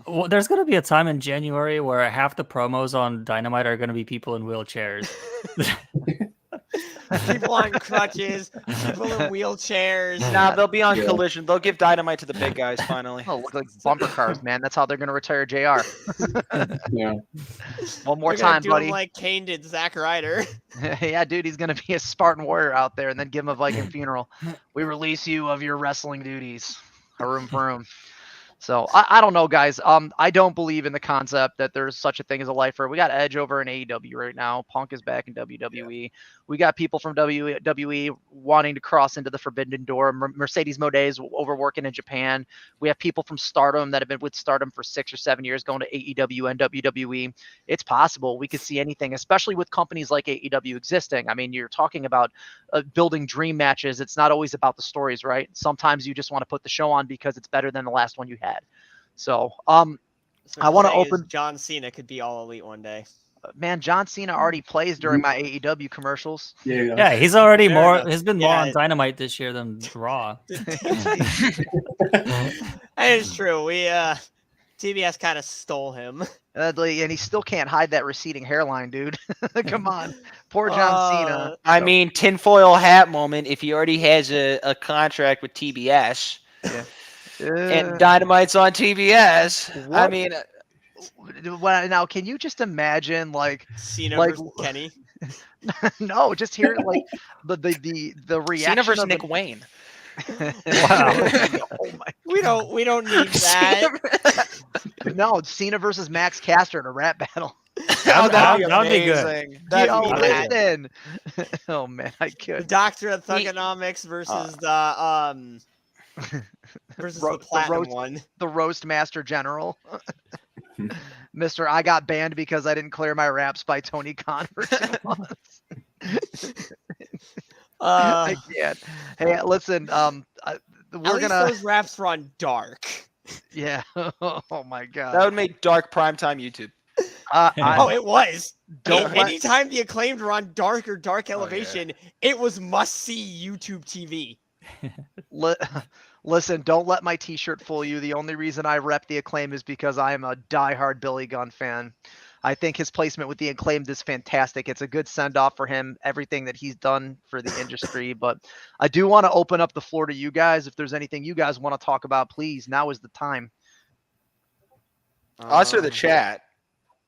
Well, there's going to be a time in January where half the promos on Dynamite are going to be people in wheelchairs. People on crutches, people in wheelchairs. Nah, they'll be on Yeah. Collision. They'll give Dynamite to the big guys finally. Oh, look like bumper cars, man. That's how they're gonna retire JR. Yeah. One more They're gonna time, do buddy. him like Kane did Zack Ryder. Yeah, dude, he's gonna be a Spartan warrior out there, and then give him a Viking funeral. We release you of your wrestling duties. Haroom haroom. So I don't know, guys. I don't believe in the concept that there's such a thing as a lifer. We got Edge over in AEW right now. Punk is back in WWE. We got people from WWE wanting to cross into the forbidden door. Mercedes Moné is overworking in Japan. We have people from Stardom that have been with Stardom for 6 or 7 years going to AEW and WWE. It's possible we could see anything, especially with companies like AEW existing. I mean, you're talking about building dream matches. It's not always about the stories, right? Sometimes you just want to put the show on because it's better than the last one you had. So, I want to open. John Cena could be all elite one day. Man, John Cena already plays during my AEW commercials. Yeah. Yeah, he's already Fair more. enough. He's been more on Yeah. Dynamite this year than Raw. That is true. We TBS kind of stole him. And he still can't hide that receding hairline, dude. Come on, poor John Cena. I mean, tinfoil hat moment. If he already has a contract with TBS and Dynamite's on TBS, I What? mean, Well, now, can you just imagine, like, Cena Like- versus Kenny. no, just hear like the reaction Cena versus of Nick the- Wayne. Oh my! We don't need that. No, Cena versus Max Caster in a rap battle. Oh, that'd be good. amazing. That'd Yo, be listen. Oh man, I The could. Doctor of Thugonomics versus the the platinum roast- one. The roast master general. Mr. I got banned because I didn't clear my raps by Tony Khan for 2 months. I can't. Hey, listen. At We're least gonna. those raps run dark. Yeah. Oh my god. That would make dark primetime YouTube. Oh, it was. Don't let- Anytime the Acclaimed were on dark or dark yeah. elevation, it was must-see YouTube TV. Listen, don't let my T-shirt fool you. The only reason I rep the Acclaim is because I am a diehard Billy Gunn fan. I think his placement with the Acclaimed is fantastic. It's a good send-off for him, everything that he's done for the industry. But I do want to open up the floor to you guys. If there's anything you guys want to talk about, please, now is the time. Us or the chat?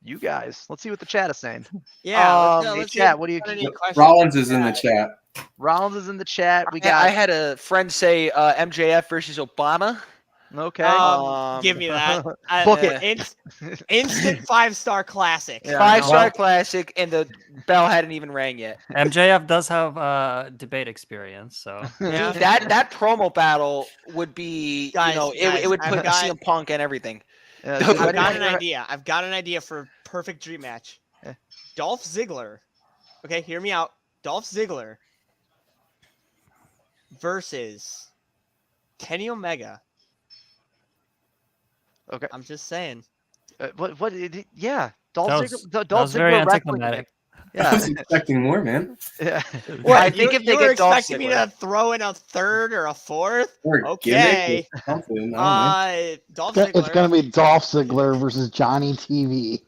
You guys, let's see what the chat is saying. Yeah. Hey, let's see chat, if what do you? got any questions. Rollins is in the chat. Rollins is in the chat. We I got had a friend say MJF versus Obama. okay. Give me that. Book it. Instant 5-star classic. Yeah, Five-star Well- classic, and the bell hadn't even rang yet. MJF does have debate experience, so Yeah. Dude, that promo battle would be, Guys, it would I've put got- CM Punk and everything. Does I've got anyone an here- idea. I've got an idea for a perfect dream match. Yeah. Dolph Ziggler. Okay, hear me out. Dolph Ziggler versus Kenny Omega. Okay. I'm just saying. What? Yeah. Dolph That was- Ziggler. that Dolph was very Ziggler wrestling anticlimactic. I Yeah. was expecting more, man. Yeah. What, I think if they you were get Dolph expecting me Ziggler- to throw in a third or a fourth? Or a Okay. gimmick or something. I don't know. Dolph It's Ziggler. gonna be Dolph Ziggler versus Johnny TV.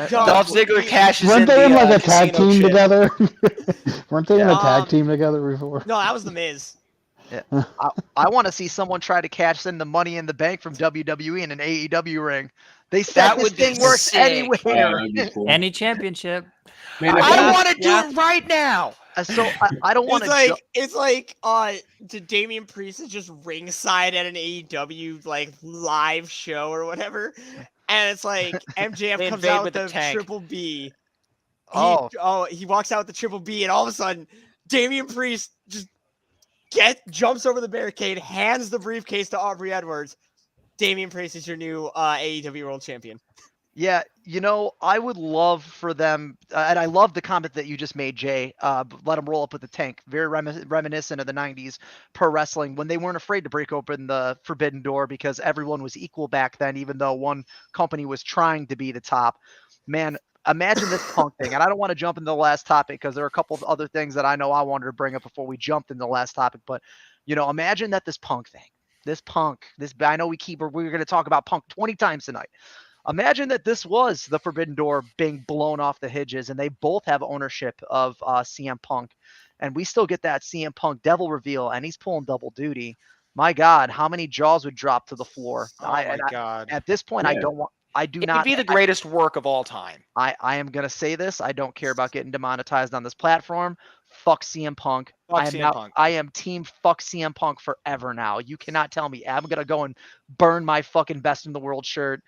Dolph Ziggler cashes Weren't in they the, in like a tag casino team shit. together? Weren't they in a tag Um, team together before? No, that was the Miz. I want to see someone try to cash in the Money in the Bank from WWE in an AEW ring. They said That this would be thing works sick. Yeah, anywhere. that'd be cool. any championship. Man, I I want to do Yeah. it right now. So I don't want It's like Damian Priest is just ringside at an AEW like live show or whatever, and it's like MJF They comes invade out with with the the tank. triple B. Oh. He walks out with the triple B, and all of a sudden, Damian Priest just jumps over the barricade, hands the briefcase to Aubrey Edwards. Damian Priest is your new AEW World Champion. Yeah, I would love for them, and I love the comment that you just made, Jay. Let them roll up with the tank. Very reminiscent of the '90s pro wrestling when they weren't afraid to break open the forbidden door because everyone was equal back then, even though one company was trying to be the top. Man, imagine this Punk thing. And I don't want to jump into the last topic because there are a couple of other things that I know I wanted to bring up before we jumped into the last topic. But imagine that this Punk thing, I know we're going to talk about Punk 20 times tonight. Imagine that this was the Forbidden Door being blown off the hinges, and they both have ownership of CM Punk, and we still get that CM Punk devil reveal, and he's pulling double duty. My God, how many jaws would drop to the floor? Oh my God. At this point, Yeah. I do It would not. be the greatest work of all time. I am gonna say this. I don't care about getting demonetized on this platform. Fuck CM Punk. Fuck I am CM now. Punk. I am team fuck CM Punk forever now. You cannot tell me. I'm gonna go and burn my fucking best in the world shirt.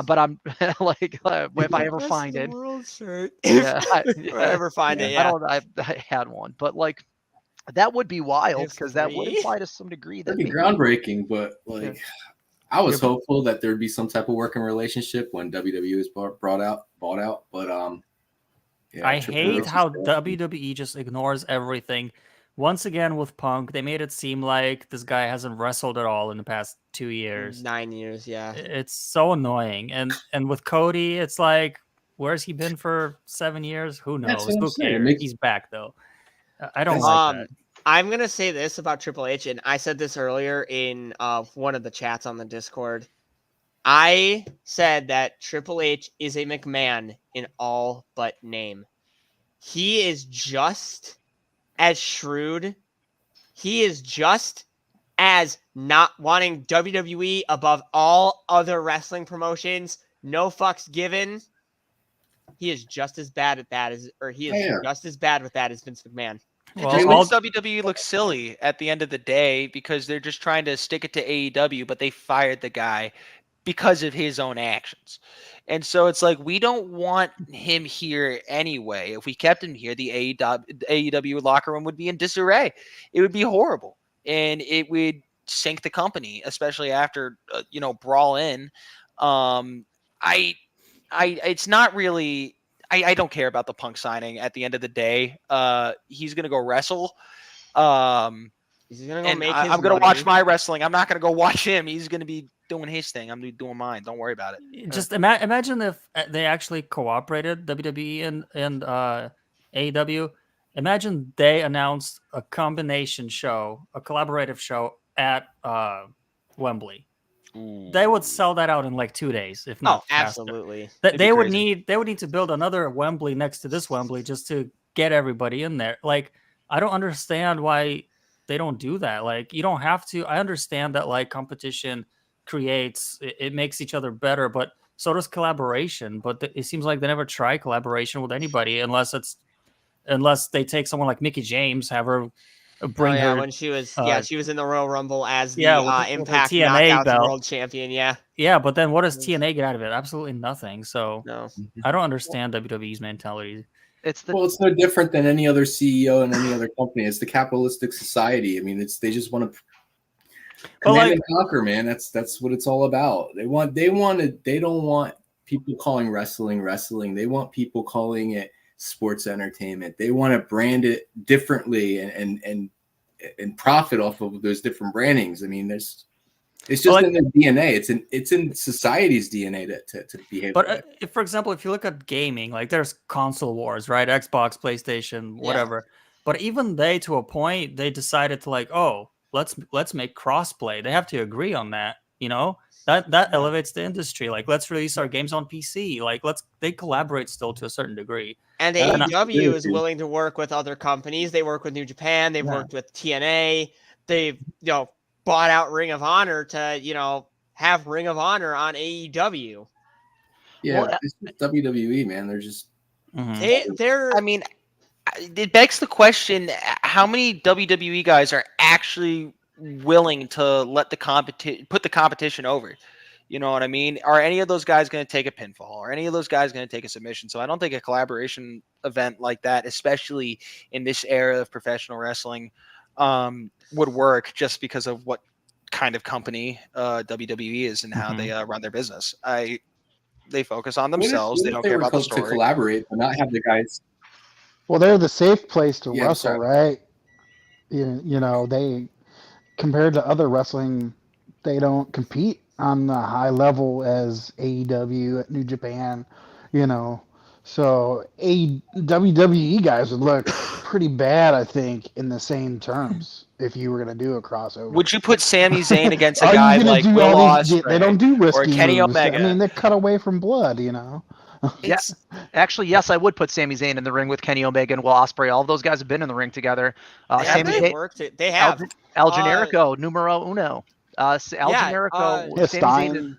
But I'm like, if I ever Best find in it, the world shirt. yeah, If I ever find it, I yeah. don't. I had one, but like that would be wild If because that would free. imply to some degree that That'd be maybe. groundbreaking, but like I was Yeah, but- hopeful that there'd be some type of working relationship when WWE was bought out. But yeah, I Triple hate H how is- WWE just ignores everything. Once again with Punk, they made it seem like this guy hasn't wrestled at all in the past 2 years. 9 years, yeah. It's so annoying. And with Cody, it's like, where's he been for 7 years? Who That's knows? what I'm Who saying. It cares? makes- He's back though. I don't That's- like that. I'm gonna say this about Triple H, and I said this earlier in one of the chats on the Discord. I said that Triple H is a McMahon in all but name. He is just as shrewd. He is just as not wanting WWE above all other wrestling promotions. No fucks given. He is just as bad at that just as bad with that as Vince McMahon. It Well, just all- makes WWE look silly at the end of the day because they're just trying to stick it to AEW, but they fired the guy because of his own actions. And so it's like, we don't want him here anyway. If we kept him here, the AEW locker room would be in disarray. It would be horrible. And it would sink the company, especially after, Brawl In. It's not really, I don't care about the Punk signing at the end of the day. He's going to go wrestle. He's gonna go And make his I'm going to money. watch my wrestling. I'm not going to go watch him. He's going to be doing his thing. I'm going to be doing mine. Don't worry about it. Just imagine if they actually cooperated, WWE and AEW. Imagine they announced a combination show, a collaborative show at Wembley. They would sell that out in like 2 days, if not faster. Absolutely. That It'd be they would crazy. need to build another Wembley next to this Wembley just to get everybody in there. Like, I don't understand why they don't do that. Like, you don't have to. I understand that like competition creates it makes each other better, but so does collaboration. But it seems like they never try collaboration with anybody unless they take someone like Mickey James, have her bring her. When she was uh, she was in the Royal Rumble as the with her Impact TNA Knockouts belt. World Champion. Yeah. Yeah, but then what does TNA get out of it? Absolutely nothing. So No. I don't understand WWE's mentality. It's the Well, it's no different than any other CEO in any other company. It's the capitalistic society. I mean, they just want to command and conquer, man. That's what it's all about. They don't want people calling wrestling. They want people calling it sports entertainment. They want to brand it differently and profit off of those different brandings. I mean, it's just in their DNA. It's in society's DNA to behave. But if, for example, if you look at gaming, like there's console wars, right? Xbox, PlayStation, whatever. Yeah. But even they, to a point, they decided to like, oh, let's make crossplay. They have to agree on that. That elevates the industry. Like, let's release our games on PC. Like, they collaborate still to a certain degree. And AEW is willing to work with other companies. They work with New Japan. They've worked with TNA. They've bought out Ring of Honor to have Ring of Honor on AEW. Yeah, it's just WWE, man. They're just they're. I mean, it begs the question: how many WWE guys are actually willing to let put the competition over? You know what I mean? Are any of those guys going to take a pinfall? Are any of those guys going to take a submission? So I don't think a collaboration event like that, especially in this era of professional wrestling, would work just because of what kind of company WWE is and how they run their business. They focus on What if- themselves. what They if don't they care were about the to story. collaborate, but not have the guys. Well, they're the safe place to Yeah, I'm wrestle, sorry. right? You know, they compared to other wrestling, they don't compete on the high level as AEW at New Japan, you know. So WWE guys would look pretty bad, I think, in the same terms if you were gonna do a crossover. Would you put Sami Zayn against a Are guy you gonna like do Will all these? They Ospreay don't do or risky Kenny moves. Omega? I mean, they cut away from blood, you know. Yeah, It's actually, yes, I would put Sami Zayn in the ring with Kenny Omega and Will Ospreay. All of those guys have been in the ring together. Have Sami they Zayn, worked it? They have. El Generico, numero uno. El Yeah, Generico, Yeah, Sami Zayn, Stein.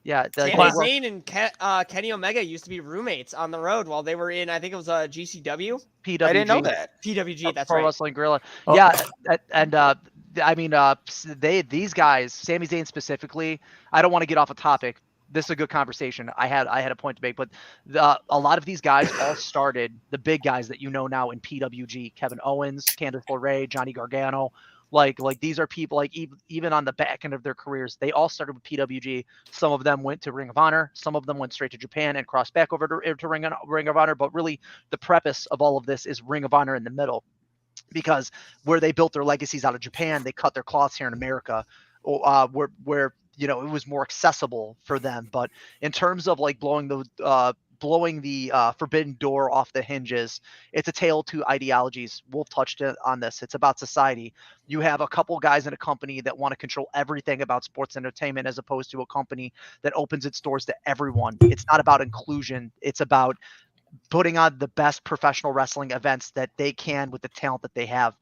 yeah, Sami they were Zayn and Kenny Omega used to be roommates on the road while they were in, I think it was GCW, PWG. I didn't know that. PWG. That's Pro right. Wrestling Gorilla. Oh. Yeah, and I mean, these guys, Sami Zayn specifically. I don't want to get off a topic. This is a good conversation. I had a point to make, but a lot of these guys all started, the big guys that you know now in PWG: Kevin Owens, Candice LeRae, Johnny Gargano. Like these are people like even on the back end of their careers, they all started with PWG. Some of them went to Ring of Honor, some of them went straight to Japan and crossed back over to Ring of Honor. But really, the preface of all of this is Ring of Honor in the middle, because where they built their legacies out of Japan, they cut their cloths here in America, where you know it was more accessible for them. But in terms of like blowing the forbidden door off the hinges, it's a tale of two ideologies. Wolf touched on this. It's about society. You have a couple guys in a company that want to control everything about sports entertainment, as opposed to a company that opens its doors to everyone. It's not about inclusion. It's about putting on the best professional wrestling events that they can with the talent that they have.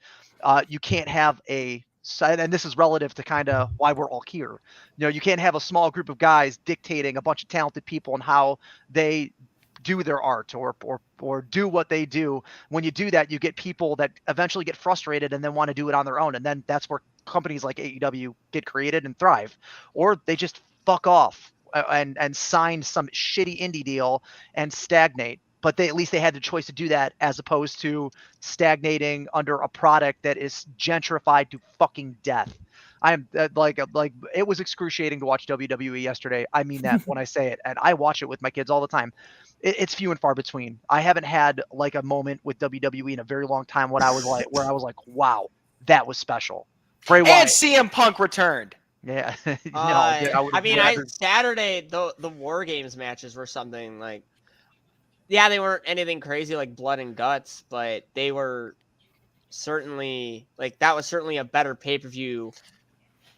You can't have and this is relative to kind of why we're all here. You know, you can't have a small group of guys dictating a bunch of talented people and how they do their art or do what they do. When you do that, you get people that eventually get frustrated and then want to do it on their own. And then that's where companies like AEW get created and thrive, or they just fuck off and sign some shitty indie deal and stagnate. But at least they had the choice to do that, as opposed to stagnating under a product that is gentrified to fucking death. I'm like it was excruciating to watch WWE yesterday. I mean that when I say it, and I watch it with my kids all the time. It's few and far between. I haven't had like a moment with WWE in a very long time where I was like, wow, that was special. Bray Wyatt. And CM Punk returned. Yeah. No, I mean, Saturday the War Games matches were something like, yeah, they weren't anything crazy like blood and guts, but they were certainly like, that was certainly a better pay-per-view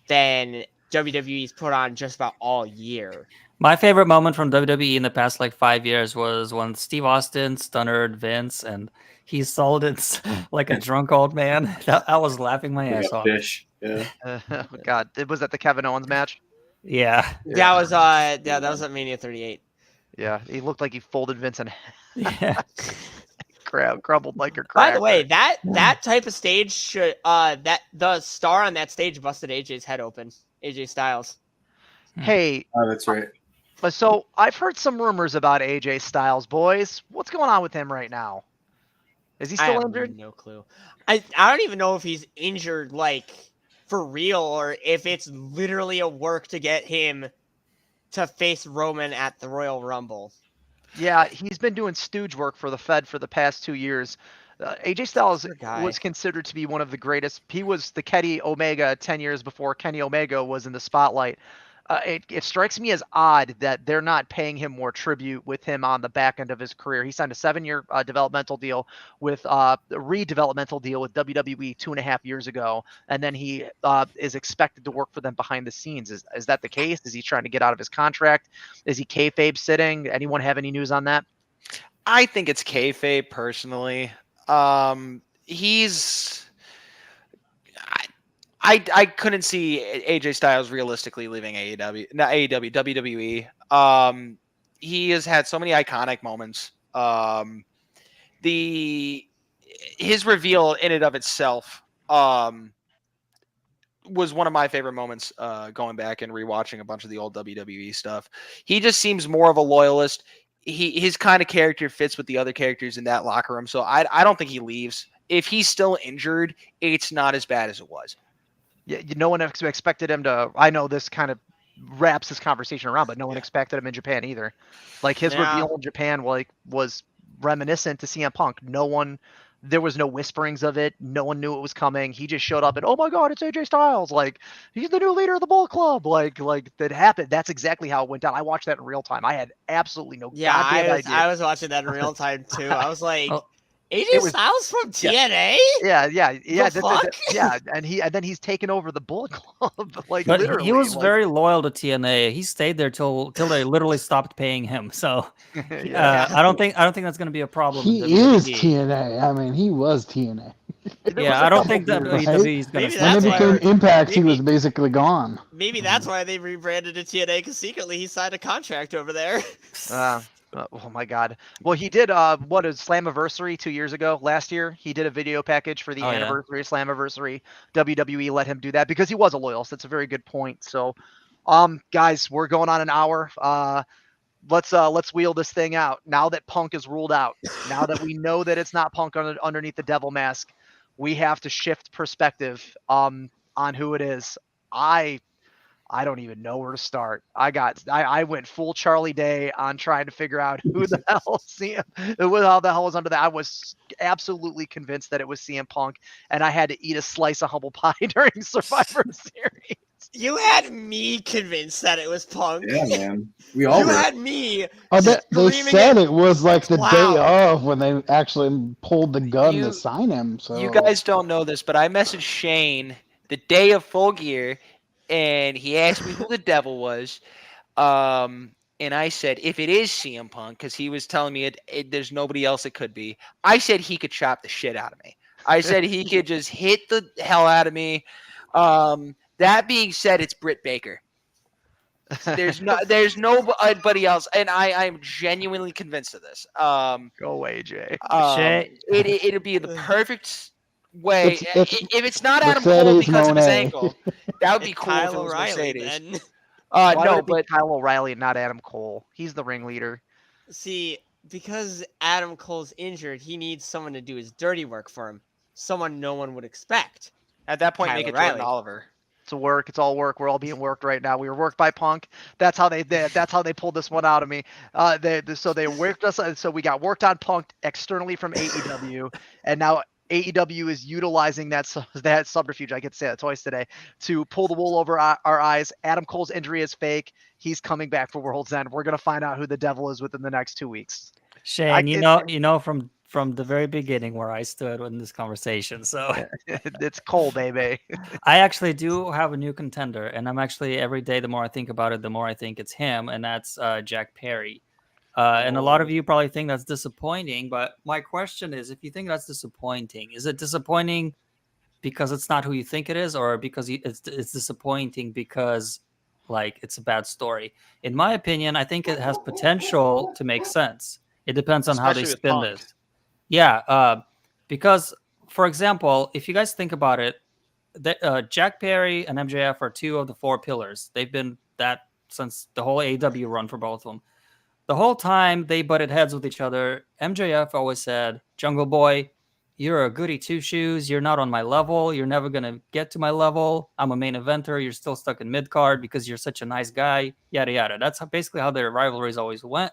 than WWE's put on just about all year. My favorite moment from WWE in the past like 5 years was when Steve Austin stunnered Vince and he sold it like a drunk old man. I was laughing my ass off. Fish. Yeah. oh God, was that the Kevin Owens match? Yeah. That was that was at Mania 38. Yeah, he looked like he folded Vince in Yeah. crumbled like a cracker. By the way, that type of stage should that the star on that stage busted AJ's head open. AJ Styles. Hey, Oh, that's right. so I've heard some rumors about AJ Styles, boys. What's going on with him right now? Is he I still have injured? no clue. I don't even know if he's injured like for real, or if it's literally a work to get him to face Roman at the Royal Rumble. Yeah, he's been doing stooge work for the Fed for the past 2 years. AJ Styles Poor guy. was considered to be one of the greatest. He was the Kenny Omega 10 years before Kenny Omega was in the spotlight. It strikes me as odd that they're not paying him more tribute with him on the back end of his career. He signed a 7-year developmental deal with a redevelopmental deal with WWE 2.5 years ago, and then he is expected to work for them behind the scenes. Is that the case? Is he trying to get out of his contract? Is he kayfabe sitting? Anyone have any news on that? I think it's kayfabe personally. I couldn't see AJ Styles realistically leaving WWE. He has had so many iconic moments. His reveal in and of itself was one of my favorite moments, going back and rewatching a bunch of the old WWE stuff. He just seems more of a loyalist. His kind of character fits with the other characters in that locker room. So I don't think he leaves. If he's still injured, it's not as bad as it was. Yeah, no one expected him to. I know this kind of wraps this conversation around, but no one expected him in Japan either. Like his Yeah. reveal in Japan, was reminiscent to CM Punk. There was no whisperings of it. No one knew it was coming. He just showed up and, oh my God, it's AJ Styles. Like, he's the new leader of the Bullet Club. Like that happened. That's exactly how it went down. I watched that in real time. I had absolutely no goddamn idea. I was watching that in real time too. I was like, Oh. AJ Styles from TNA? Yeah. fuck? Yeah, and then he's taken over the Bullet Club. Like, But literally, he was like, very loyal to TNA. He stayed there till they literally stopped paying him. So yeah. I don't think that's going to be a problem. in He is WWE. TNA. I mean, he was TNA. Yeah, I don't think that Right? WWE is going Maybe to. When that's it why became we're- Impact, he maybe- was basically gone. Maybe that's why they rebranded to TNA, because secretly he signed a contract over there. Oh my God. Well, he did what is Slammiversary 2 years ago, last year. He did a video package for the Oh, yeah. anniversary of Slammiversary. WWE let him do that because he was a loyalist. That's a very good point. So, guys, we're going on an hour. Let's wheel this thing out. Now that Punk is ruled out, now that we know that it's not Punk underneath the devil mask, we have to shift perspective on who it is. I don't even know where to start. I went full Charlie Day on trying to figure out who the hell how the hell was under that. I was absolutely convinced that it was CM Punk, and I had to eat a slice of humble pie during Survivor Series. You had me convinced that it was Punk. Yeah, man. We all You were. had me. They Screaming said at it was like the day cloud. of when they actually pulled the gun You- to sign him. So You guys don't know this, but I messaged Shane the day of Full Gear, and he asked me who the devil was. And I said, if it is CM Punk, because he was telling me there's nobody else it could be, I said he could chop the shit out of me. I said he could just hit the hell out of me. That being said, it's Britt Baker. There's nobody else, and I'm genuinely convinced of this. Go away, Jay. Shay- It'll be the perfect way. It's If it's not Adam Cole Mercedes because of his Moné. ankle, that would be It's cool if it Kyle was O'Reilly, Mercedes. then. Why No, would it be but Kyle O'Reilly and not Adam Cole? He's the ringleader. See, because Adam Cole's injured, he needs someone to do his dirty work for him. Someone no one would expect. at that point, Kyle make it Jordan O'Reilly. Oliver. It's a work. It's all work. We're all being worked right now. We were worked by Punk. That's how they pulled this one out of me. So they worked us. So we got worked on Punk externally from AEW, and now AEW is utilizing that subterfuge. I get to say that twice today to pull the wool over our eyes. Adam Cole's injury is fake. He's coming back for World's End. We're gonna find out who the devil is within the next 2 weeks. Shane, you know from the very beginning where I stood in this conversation. So It's Cole, baby. I actually do have a new contender, and I'm actually every day the more I think about it, the more I think it's him, and that's Jack Perry. And a lot of you probably think that's disappointing, but my question is, if you think that's disappointing, is it disappointing because it's not who you think it is, or because it's disappointing because like it's a bad story? In my opinion, I think it has potential to make sense. It depends on how they Especially with spin Punk. this. Yeah, because for example, if you guys think about it, Jack Perry and MJF are two of the four pillars. They've been that since the whole AEW run for both of them. The whole time they butted heads with each other, MJF always said, "Jungle Boy, you're a goody two-shoes. You're not on my level. You're never going to get to my level. I'm a main eventer. You're still stuck in mid-card because you're such a nice guy," yada, yada. That's basically how their rivalries always went.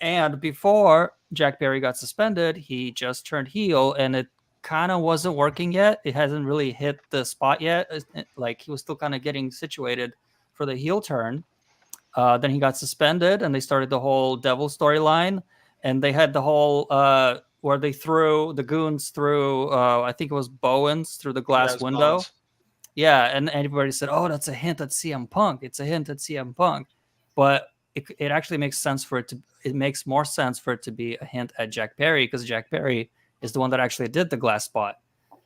And before Jack Perry got suspended, he just turned heel, and it kind of wasn't working yet. It hasn't really hit the spot yet. Like, he was still kind of getting situated for the heel turn. Then he got suspended, and they started the whole Devil storyline, and they had the whole where they threw the goons through, I think it was Bowens, through the glass window. Bones. Yeah, and everybody said, "Oh, that's a hint at CM Punk. It's a hint at CM Punk," but it actually makes sense for it to. It makes more sense for it to be a hint at Jack Perry, because Jack Perry is the one that actually did the glass spot.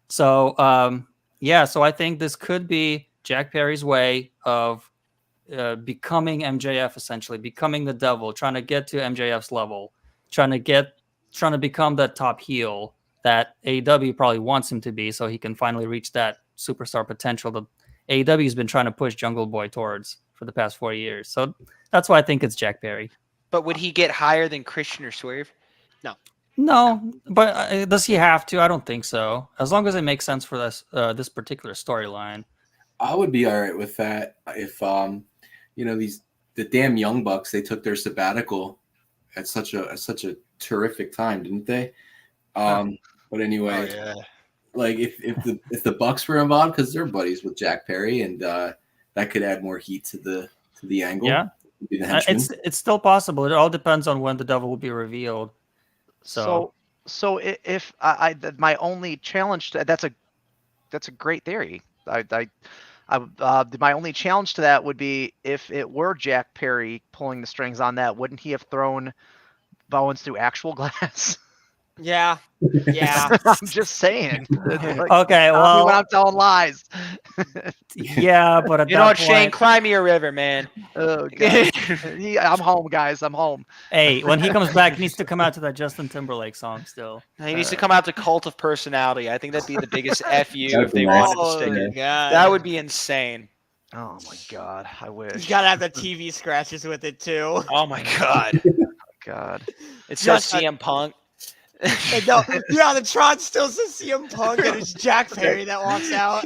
So so I think this could be Jack Perry's way of becoming MJF, essentially becoming the devil, trying to get to MJF's level, trying to become that top heel that AEW probably wants him to be, so he can finally reach that superstar potential that AEW has been trying to push Jungle Boy towards for the past 4 years. So that's why I think it's Jack Perry. But would he get higher than Christian or Swerve? No, but does he have to? I don't think so. As long as it makes sense for this particular storyline. I would be all right with that if the damn Young Bucks, they took their sabbatical at such a terrific time, didn't they? But anyway, Oh, yeah. like if the Bucks were involved, because they're buddies with Jack Perry, and that could add more heat to the angle. Yeah. Be the henchman. It's still possible. It all depends on when the devil will be revealed. So if my only challenge to that's a great theory. My only challenge to that would be if it were Jack Perry pulling the strings on that, wouldn't he have thrown Bowens through actual glass? Yeah. Yeah. I'm just saying. Like, okay, when well, I'm telling lies. yeah, but at You know that what, Shane? point, Cry me a river, man. Oh god. I'm home, guys. I'm home. hey, when he comes back, he needs to come out to that Justin Timberlake song still. He needs to come out to Cult of Personality. I think that'd be the biggest FU That'd if be they nice. wanted to stick Oh, it. God. That would be insane. Oh my god. I You wish. gotta have the TV scratches with it too. Oh my god. God. It says Just a- CM Punk. And no, yeah, the Tron still says CM Punk, and it's Jack Perry that walks out.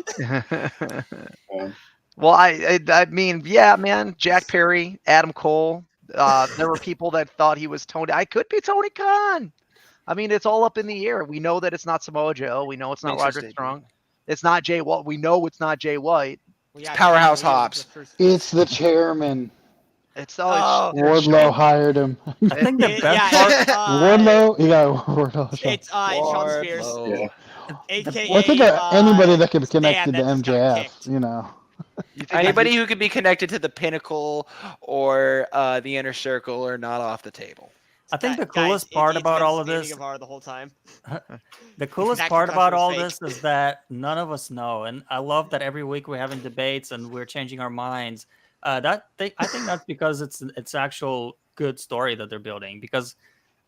Well, I mean, yeah, man. Jack Perry, Adam Cole. There were people that thought he was Tony. I could be Tony Khan. I mean, it's all up in the air. We know that it's not Samoa Joe. We know it's not Makes us Roderick Strong. It's not Jay White. We know it's not Jay White. Well, yeah, Powerhouse Jay White was Hobbs. the first- It's the chairman. It's Oh. Wardlow hired him. I think the It- best yeah, part. it's, Wardlow, Wardlow. It's Sean Spears, Wardlow. Yeah. aka Well, I think anybody that could be Stan connected to that just got MJF, kicked. you know. You think Anybody who could be connected to the Pinnacle or the Inner Circle or not off the table. I think the Guys, coolest part it's about been all of standing this, of our the whole time. the coolest That part about all concussion was this is that none of us know, and I love that every week we're having debates and we're changing our minds. I think that's because it's actual good story that they're building. Because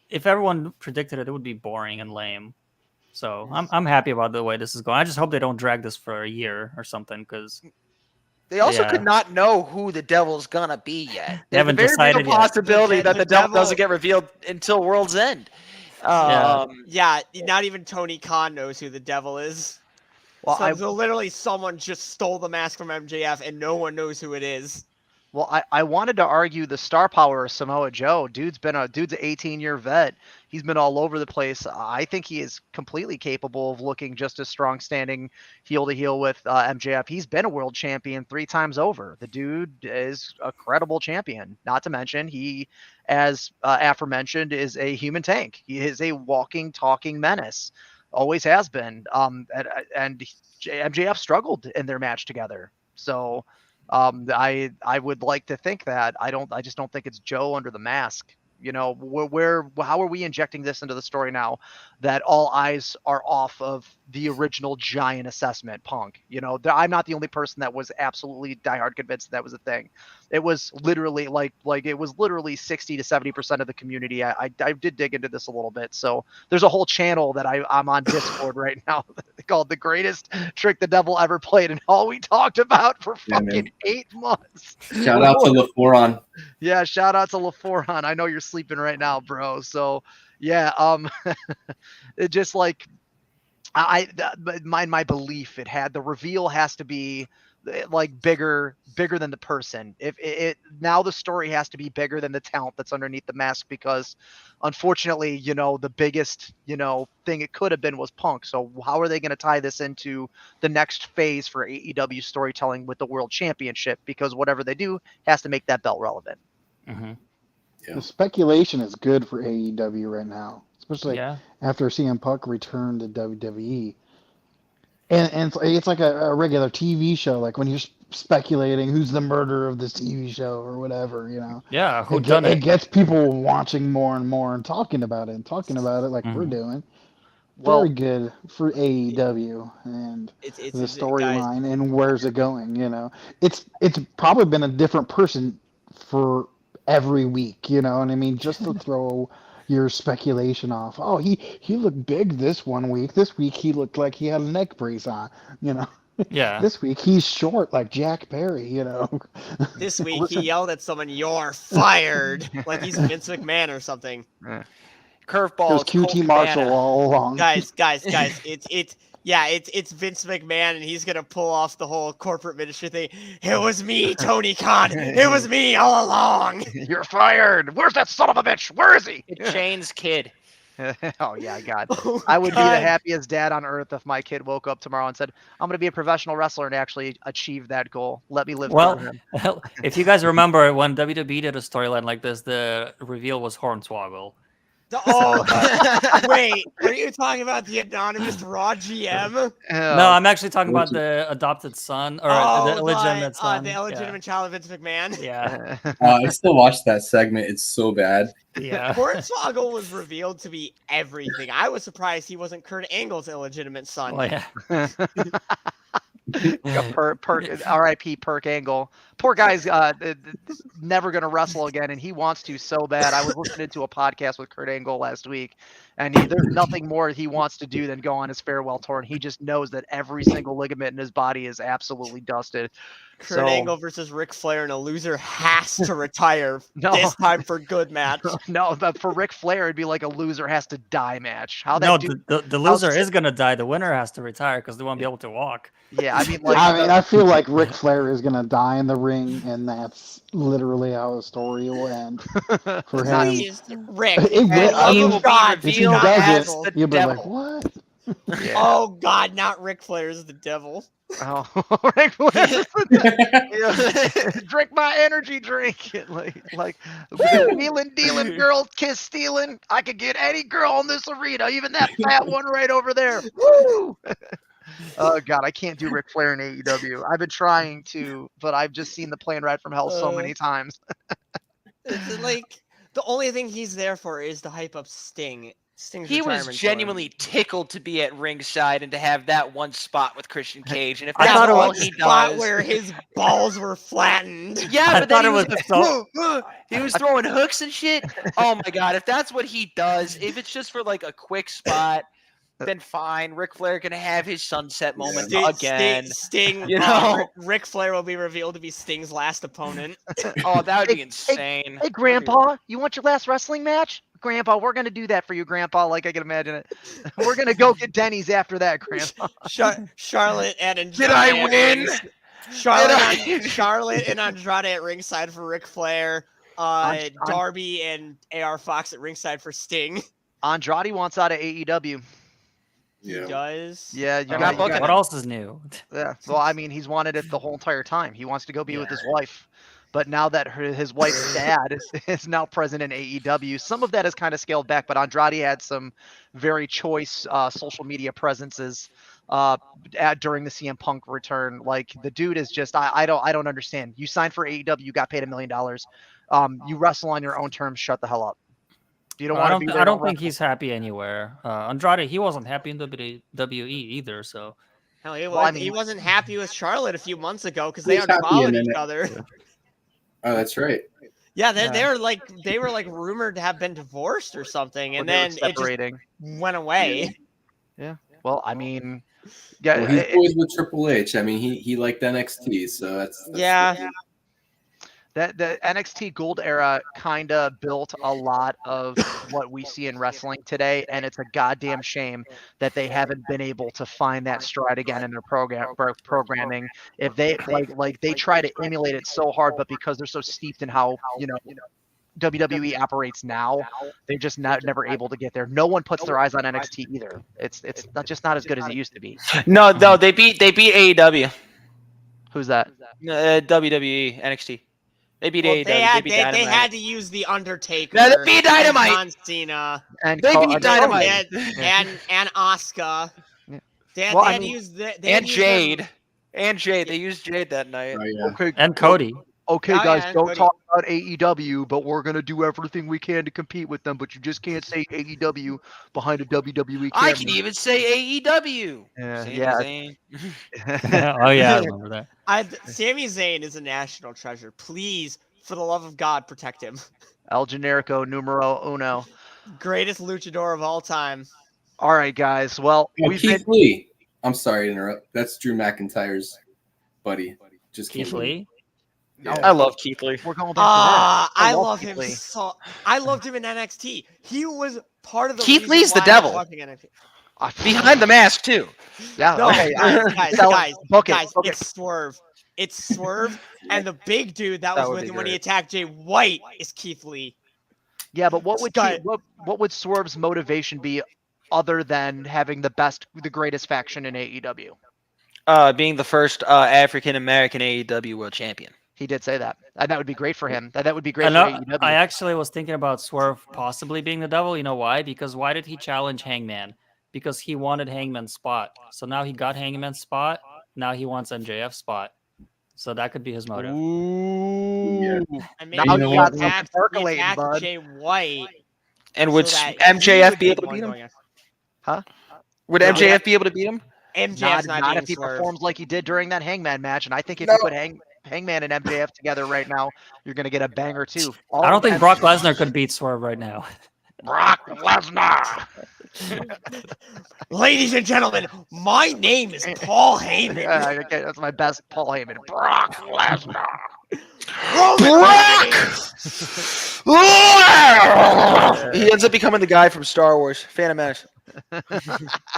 if everyone predicted it, it would be boring and lame. So I'm happy about the way this is going. I just hope they don't drag this for a year or something, because They also Yeah. could not know who the devil's gonna be yet. They haven't There's a very decided real yet. possibility that The the devil devil- doesn't get revealed until World's End. Yeah. Yeah, not even Tony Khan knows who the devil is. Well, So literally, someone just stole the mask from MJF, and no one knows who it is. I wanted to argue the star power of Samoa Joe. Dude's an 18-year vet. He's been all over the place. I think he is completely capable of looking just as strong, standing heel to heel with MJF. He's been a world champion 3 times over. The dude is a credible champion. Not to mention, he, as aforementioned, is a human tank. He is a walking, talking menace. Always has been. And MJF struggled in their match together. So. I would like to think that I just don't think it's Joe under the mask. You know, how are we injecting this into the story now that all eyes are off of the original giant assessment, Punk? You know, I'm not the only person that was absolutely diehard convinced that was a thing. It was literally like it was literally 60 to 70% of the community. I did dig into this a little bit. So there's a whole channel that I'm on Discord right now called The Greatest Trick the Devil Ever Played, and all we talked about for fucking 8 months. Shout out to LaForon. Yeah, shout out to LaForon. I know you're sleeping right now, bro. So yeah, it just like my belief, the reveal has to be like bigger than the person. If it now the story has to be bigger than the talent that's underneath the mask, because unfortunately, you know, the biggest, you know, thing it could have been was Punk. So how are they going to tie this into the next phase for AEW storytelling with the World Championship? Because whatever they do has to make that belt relevant. Mhm. Yeah. The speculation is good for AEW right now, especially Yeah. after CM Punk returned to WWE. And it's like a regular TV show, like when you're speculating who's the murderer of this TV show or whatever, you know. Yeah. Who It done it? gets people watching more and more and talking about it like we're Mhm. doing. Well, Very good for AEW and It's the guys, storyline and where's it going, you know. It's probably been a different person for every week, you know what I mean? Just to throw your speculation off. Oh, he looked big this one week. This week he looked like he had a neck brace on, you know. Yeah. This week he's short like Jack Perry, you know. This week he yelled at someone, "You're fired!" like he's Vince McMahon or something. It Curveball. was it's QT Colt Marshall Cabana. all along. Guys, it's Yeah, it's Vince McMahon, and he's gonna pull off the whole corporate ministry thing. It was me, Tony Khan. It was me all along. You're fired. Where's that son of a bitch? Where is he? Shane's kid. Oh yeah, God. Oh, I would be the God. happiest dad on earth if my kid woke up tomorrow and said, "I'm going to be a professional wrestler and actually achieve that goal. Let me live Well, through him." if you guys remember when WWE did a storyline like this, the reveal was Hornswoggle. Oh, wait. Are you talking about the anonymous Raw GM? No, Oh, I'm actually talking about the adopted son or the illegitimate son. The illegitimate child of Vince McMahon. Yeah, I still watch that segment. It's so bad. yeah. Hornswoggle was revealed to be everything. I was surprised he wasn't Kurt Angle's illegitimate son. Well, yeah. R.I.P. Perk Angle. Poor guy's never gonna wrestle again, and he wants to so bad. I was listening to a podcast with Kurt Angle last week, and there's nothing more he wants to do than go on his farewell tour, and he just knows that every single ligament in his body is absolutely dusted. Kurt Angle versus Ric Flair, and a loser has to retire No. this time for good match. No, but for Ric Flair, it'd be like a loser has to die match. How that No, dude? the loser is gonna die. The winner has to retire because they won't be able to walk. Yeah, I mean, like, I feel like Ric Flair is gonna die in the ring, and that's literally how the story will end for him. Please, Rick. It will- I mean, will be God, If he revealed does as it, the you'll be like, devil. "What?" yeah. Oh God, not Ric Flair is the devil. Oh, Ric Flair. Yeah. Drink my energy drink. Like wheeling, dealing, girl kiss stealing. I could get any girl in this arena, even that fat one right over there. Woo! Oh God, I can't do Ric Flair in AEW. I've been trying to, but I've just seen the plane ride from hell so many times. It's like the only thing he's there for is to hype up Sting. Sting's He was retirement tour. genuinely tickled to be at ringside and to have that one spot with Christian Cage. And if I that's thought it all was he spot does, where his balls were flattened. yeah, I but thought then it was so. he was throwing hooks and shit. Oh my God, if that's what he does, if it's just for like a quick spot, then fine. Ric Flair can have his sunset moment again. Sting, You know? Ric Flair will be revealed to be Sting's last opponent. Oh, that would be Hey, insane. Hey, Grandpa, you want your last wrestling match? Grandpa, we're gonna do that for you, Grandpa. Like I can imagine it. We're gonna go get Denny's after that, Grandpa. Charlotte and Andrade. Did I win? Charlotte and Andrade at ringside for Ric Flair. Darby and AR Fox at ringside for Sting. Andrade wants out of AEW. He does. Yeah, you They're got, not you booking got- What else is new? Yeah, well, I mean, he's wanted it the whole entire time. He wants to go be with his wife. But now that his wife's dad is now present in AEW, some of that is kind of scaled back. But Andrade had some very choice social media presences during the CM Punk return. Like the dude is just, I don't understand. You signed for AEW, you got paid $1 million. You wrestle on your own terms. Shut the hell up. You don't want to be there. I don't think he's happy anywhere. Andrade, he wasn't happy in WWE either. So Hell, he, Well, I he mean- wasn't happy with Charlotte a few months ago because they He's happy unfollowed in each it. other. Oh, that's right. Yeah, they were like rumored to have been divorced or something, and then it just separating. went away. Well, I mean, yeah, Well, he's always with Triple H. I mean, he liked NXT, so that's Yeah. that the NXT Gold era kind of built a lot of what we see in wrestling today, and it's a goddamn shame that they haven't been able to find that stride again in their programming. If they like they try to emulate it so hard, but because they're so steeped in how WWE operates now, they're just never able to get there. No one puts their eyes on NXT either. It's just not as good as it used to be. No, they beat AEW, Who's that? WWE, NXT. They beat Well, AEW. they had to use the Undertaker. No, they beat Dynamite. John Cena. And They beat Dynamite. And Asuka. Yeah. They Well, had I to mean- use the And Jade. And Jade. They used Jade that night. Oh, yeah. Okay, and Cody. okay, Oh, guys, yeah, don't Cody. talk about AEW, but we're gonna do everything we can to compete with them. But you just can't say AEW behind a WWE camera. I can even say AEW. Yeah, Sami yeah. Zayn. Oh yeah, I remember that. Sami Zayn is a national treasure. Please, for the love of God, protect him. El Generico numero uno. Greatest luchador of all time. All right, guys. Well, Oh, we've Keith been Lee. I'm sorry to interrupt. That's Drew McIntyre's buddy. Just Keith Lee. Yeah. I love Keith Lee. we're going back to that. I love Keith him Lee. so. I loved him in NXT. He was part of the. Keith reason Lee's the why I was devil. watching NXT. Behind the mask too. Yeah. No, okay. guys, Sell it. guys, Book it. guys, Book it. it's Swerve. It's Swerve, and the big dude that That was would with be him when he great. attacked Jay White is Keith Lee. Yeah, but what would Guy- what would Swerve's motivation be other than having the greatest faction in AEW? Being the first African American AEW world champion. He did say that, and that would be great for him. That would be I great for know. AEW. I actually was thinking about Swerve possibly being the devil. You know why? Because why did he challenge Hangman? Because he wanted Hangman's spot. So now he got Hangman's spot. Now he wants MJF's spot. So that could be his motive. Ooh. And Now maybe you he got something attacked, percolating, bud. Jay White. And would so that he MJF would be able the to one beat him? going after- Would No, MJF be able to beat him? MJF's not, Not being if he Swerve. performs like he did during that Hangman match. And I think if No. you put Hangman and MJF together right now, you're gonna get a banger too. I don't think Brock Lesnar could beat Swerve right now. Brock Lesnar. Ladies and gentlemen, my name is Paul Heyman. Yeah, okay, that's my best Paul Heyman. Brock Lesnar. He ends up becoming the guy from Star Wars, Phantom Menace.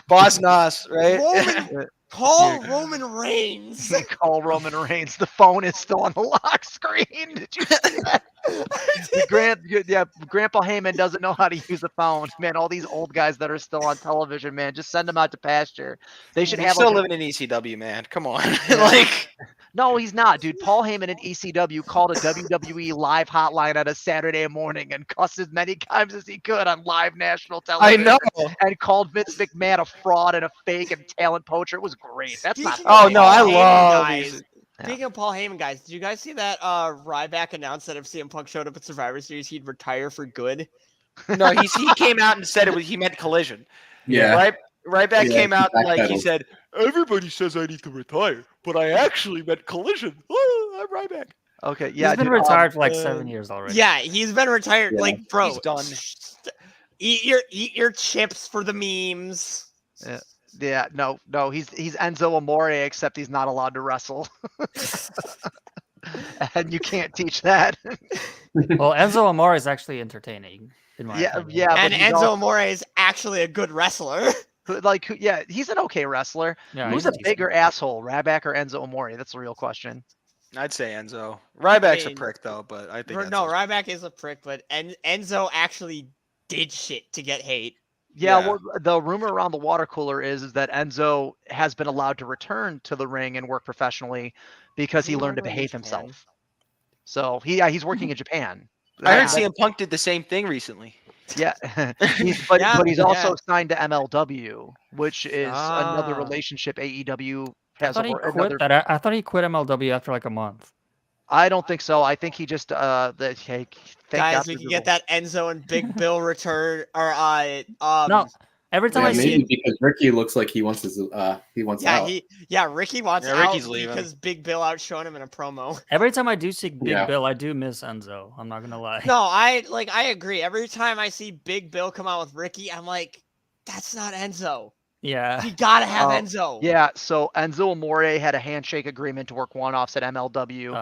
Boss Nass, right? Roman, call Roman Reigns. Call Roman Reigns. The phone is still on the lock screen. Did you see that? Grandpa Heyman doesn't know how to use a phone. Man, all these old guys that are still on television, man, just send them out to pasture. They should He's have still like, living in ECW, man. Come on. Like, no, he's not, dude. Paul Heyman in ECW called a WWE live hotline on a Saturday morning and cussed as many times as he could on live national I television. know. And called Vince McMahon a fraud and a fake and talent poacher. It was great. That's not. Speaking of Oh, no, I Paul Heyman, love guys. these- Speaking of Paul Heyman, guys, did you guys see that Ryback announced that if CM Punk showed up at Survivor Series, he'd retire for good? No, he came out and said he meant Collision. Yeah. Right back Yeah, came out and like he backpedaled. said, everybody says I need to retire, but I actually meant Collision. Oh, I'm Ryback. Okay, yeah. He's been dude, retired for like 7 years already. Yeah, he's been retired. Yeah. Like, bro, He's done. Eat your chips for the memes. Yeah, no, he's Enzo Amore, except he's not allowed to wrestle. And you can't teach that. Well, Enzo Amore is actually entertaining. In my opinion. Yeah, but And he's Enzo also, Amore is actually a good wrestler. he's an okay wrestler. Yeah, Who's he's a decent. bigger asshole, Ryback or Enzo Amore? That's the real question. I'd say Enzo. Ryback's I mean, a prick though, but I think No, Enzo's- Ryback is a prick, but Enzo actually did shit to get hate. Yeah, Yeah. well, the rumor around the water cooler is that Enzo has been allowed to return to the ring and work professionally because he Isn't he learned to working in behave Japan? himself. So he's working in Japan. I heard Yeah, CM Punk did the same thing recently. Yeah, but Yeah, he's also yeah. signed to MLW, which is another Ah. relationship AEW I has. thought he Another, quit that. I thought he quit MLW after like a month. I don't think so. I think he just hey, thank God Guys, for we can Google. get that Enzo and Big Bill return or No, every time Yeah, I see maybe because Ricky looks like he wants out. Ricky wants Yeah, out Ricky's leaving. because Big Bill outshone him in a promo. every time I do see Big Yeah. Bill, I do miss Enzo. I'm not gonna lie. No, I agree. Every time I see Big Bill come out with Ricky, I'm like, that's not Enzo. Yeah. You gotta have Oh, Enzo. Yeah, so Enzo Amore had a handshake agreement to work one-offs at MLW,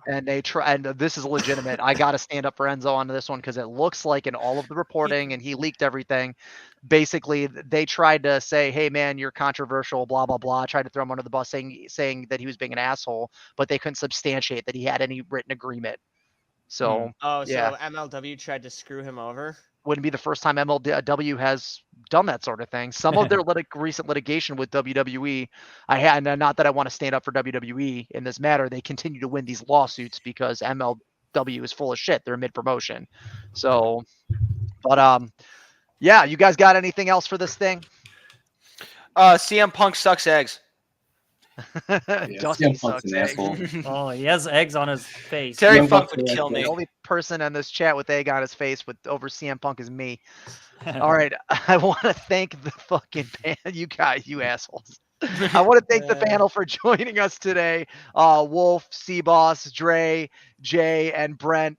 and they try. And this is legitimate. I got to stand up for Enzo on this one because it looks like in all of the reporting, and he leaked everything. Basically, they tried to say, "Hey, man, you're controversial," blah blah blah. Tried to throw him under the bus, saying that he was being an asshole, but they couldn't substantiate that he had any written agreement. So Oh, so yeah. MLW tried to screw him over. wouldn't be the first time MLW has done that sort of thing. Some of their recent litigation with WWE, and not that I want to stand up for WWE in this matter, they continue to win these lawsuits because MLW is full of shit. They're mid promotion. So, but yeah, you guys got anything else for this thing? CM Punk sucks eggs. Dusty CM Punk's sucks an eggs. asshole. Oh, he has eggs on his face. Terry CM Funk Punk's would an kill asshole. me. The only person in this chat with egg on his face with over CM Punk is me. All right, I want to thank the fucking you guys, you assholes. I want to thank the panel for joining us today. Wolf, Seaboss, Dre, Jay and Brent.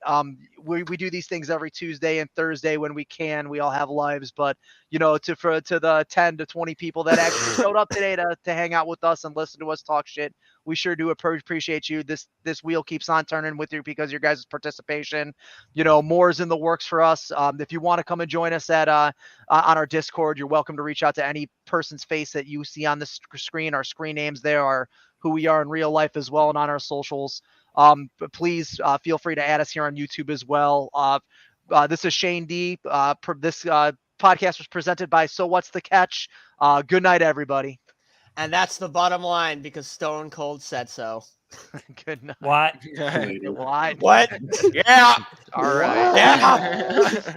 We do these things every Tuesday and Thursday when we can. We all have lives, but to the 10 to 20 people that actually showed up today to hang out with us and listen to us talk shit, we sure do appreciate you. This wheel keeps on turning with you because of your guys' participation. More is in the works for us. If you want to come and join us at on our Discord, you're welcome to reach out to any person's face that you see on the screen. Our screen names there are who we are in real life as well, and on our socials. But please feel free to add us here on YouTube as well. This is Shane D. This podcast was presented by So What's the Catch? Good night, everybody. And that's the bottom line because Stone Cold said so. Good night. What? What? What? Yeah. All right. Yeah.